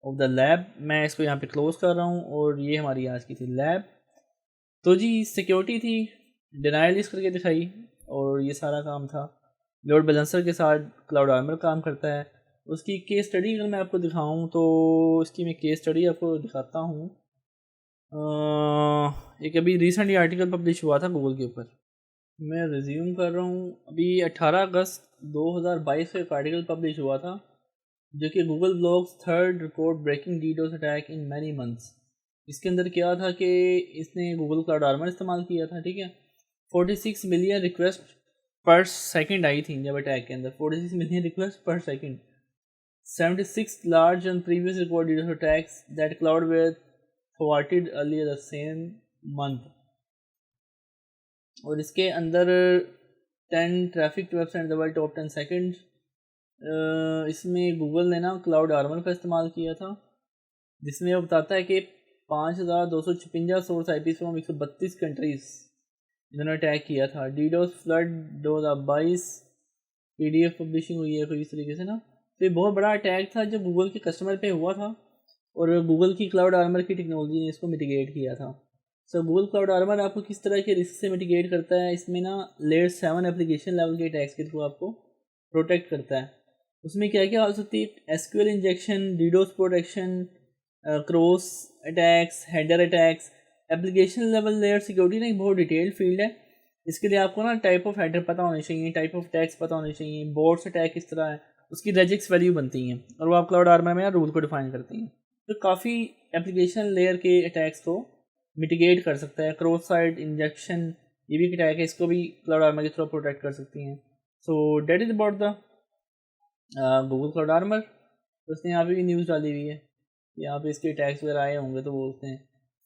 of the lab. मैं इसको यहाँ पे क्लोज कर रहा हूँ, और ये हमारी आज की थी लैब। तो जी सिक्योरिटी थी, डिनाइल लिस्ट करके दिखाई, और ये सारा काम था। लोड बैलेंसर के साथ क्लाउड आर्मर काम करता है। उसकी केस स्टडी अगर मैं आपको दिखाऊं तो इसकी मैं केस स्टडी आपको दिखाता हूँ। एक अभी रिसेंटली आर्टिकल पब्लिश हुआ था गूगल के ऊपर, मैं रिज्यूम कर रहा हूँ। अभी 18 अगस्त 2022 को एक आर्टिकल पब्लिश हुआ था, जो कि Google blogs third record breaking DDoS attack in many months. इसके अंदर क्या था कि इसने गूगल क्लाउड आर्मर इस्तेमाल किया था, ठीक है। 46 मिलियन रिक्वेस्ट पर सेकंड आई थी जब अटैक के अंदर, 46 मिलियन रिक्वेस्ट पर second, 76 large and previous recorded DDoS attacks that cloud were thwarted earlier the same month। और इसके अंदर 10 traffic to website the world top 10 second, इसमें गूगल ने ना क्लाउड आर्मर का इस्तेमाल किया था, जिसमें वो बताता है कि 5256 सोर्स IP फ्रॉम 132 कंट्रीज इन्होंने अटैक किया था। डीडोस फ्लड 2022 PDF पब्लिशिंग हुई है कोई इस तरीके से ना। तो ये बहुत बड़ा अटैक था जो गूगल के कस्टमर पे हुआ था, और गूगल की क्लाउड आर्मर की टेक्नोलॉजी ने इसको मिटिगेट किया था। सो गूगल क्लाउड आर्मर आपको किस तरह के रिस्क से मिटिगेट करता है, इसमें ना लेयर 7 एप्लीकेशन लेवल के अटैक्स के थ्रू आपको प्रोटेक्ट करता है। उसमें क्या क्या हो सकती है, SQL injection, DDoS protection, cross attacks, header attacks. Application level layer security ना एक बहुत डिटेल्ड फील्ड है। इसके लिए आपको ना टाइप ऑफ हेडर पता होने चाहिए, टाइप ऑफ अटैक्स पता होने चाहिए, बोर्ड्स अटैक किस तरह है, उसकी रेजिक्स वैल्यू बनती हैं और वो आप क्लाउड आर्मर में रूल को डिफाइन करती हैं। तो काफ़ी एप्लीकेशन लेयर के अटैक्स को मिटिगेट कर सकता है। क्रॉस साइट इंजेक्शन ये भी अटैक है, इसको भी क्लाउड आर्मर के थ्रू प्रोटेक्ट कर सकती हैं। So that is about the Google cloud armor. उसने यहाँ पे भी न्यूज़ डाली हुई है, यहाँ पे इसके अटैक्स वगैरह आए होंगे तो बोलते हैं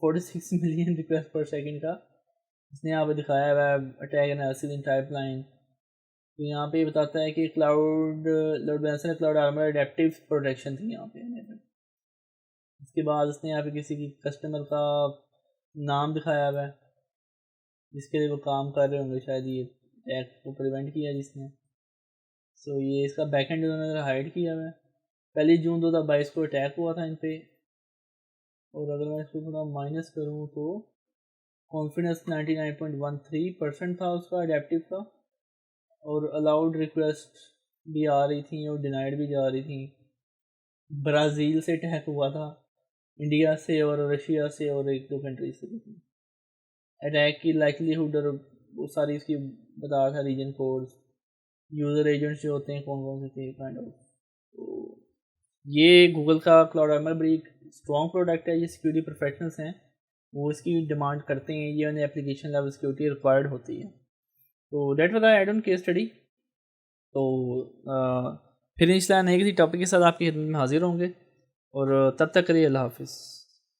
46 मिलियन रिक्वेस्ट पर सेकंड का इसने यहाँ पे दिखाया हुआ है अटैक एनालिसिस इन पाइपलाइन। तो यहाँ पे बताता है कि cloud load balancer cloud armour adaptive protection थी यहाँ पे। इसके बाद उसने यहाँ पे किसी की कस्टमर का नाम दिखाया हुआ है जिसके लिए वो काम कर रहे होंगे, शायद ये अटैक को प्रिवेंट किया जिसने। सो ये इसका बैकएंड उन्होंने हाइड किया हुआ है। 1 जून 2022 को अटैक हुआ था इन पे, और अगर मैं इसको थोड़ा माइनस करूँ तो कॉन्फिडेंस 99.13% था उसका अडेप्टिव का, और अलाउड रिक्वेस्ट भी आ रही थी और डिनाइड भी जा रही थी। ब्राज़ील से अटैक हुआ था, इंडिया से और रशिया से और 1-2 कंट्री से भी। अटैक की लाइकलीहुड और वो सारी इसकी बता था, रीजन कोड्स, यूज़र एजेंट्स जो होते हैं कौन कौन से थे काइंड ऑफ। तो ये गूगल का क्लाउड आर्मर बड़ी स्ट्रॉन्ग प्रोडक्ट है। ये सिक्योरिटी प्रोफेशनल्स हैं वो इसकी डिमांड करते हैं, ये उन्हें एप्लीकेशन लेवल सिक्योरिटी रिक्वायर्ड होती है। तो that was I don't case study. तो फिर इंशाल्लाह नए किसी टॉपिक के साथ आपकी खिदमत में हाजिर होंगे, और तब तक करिए अल्लाह हाफिज़।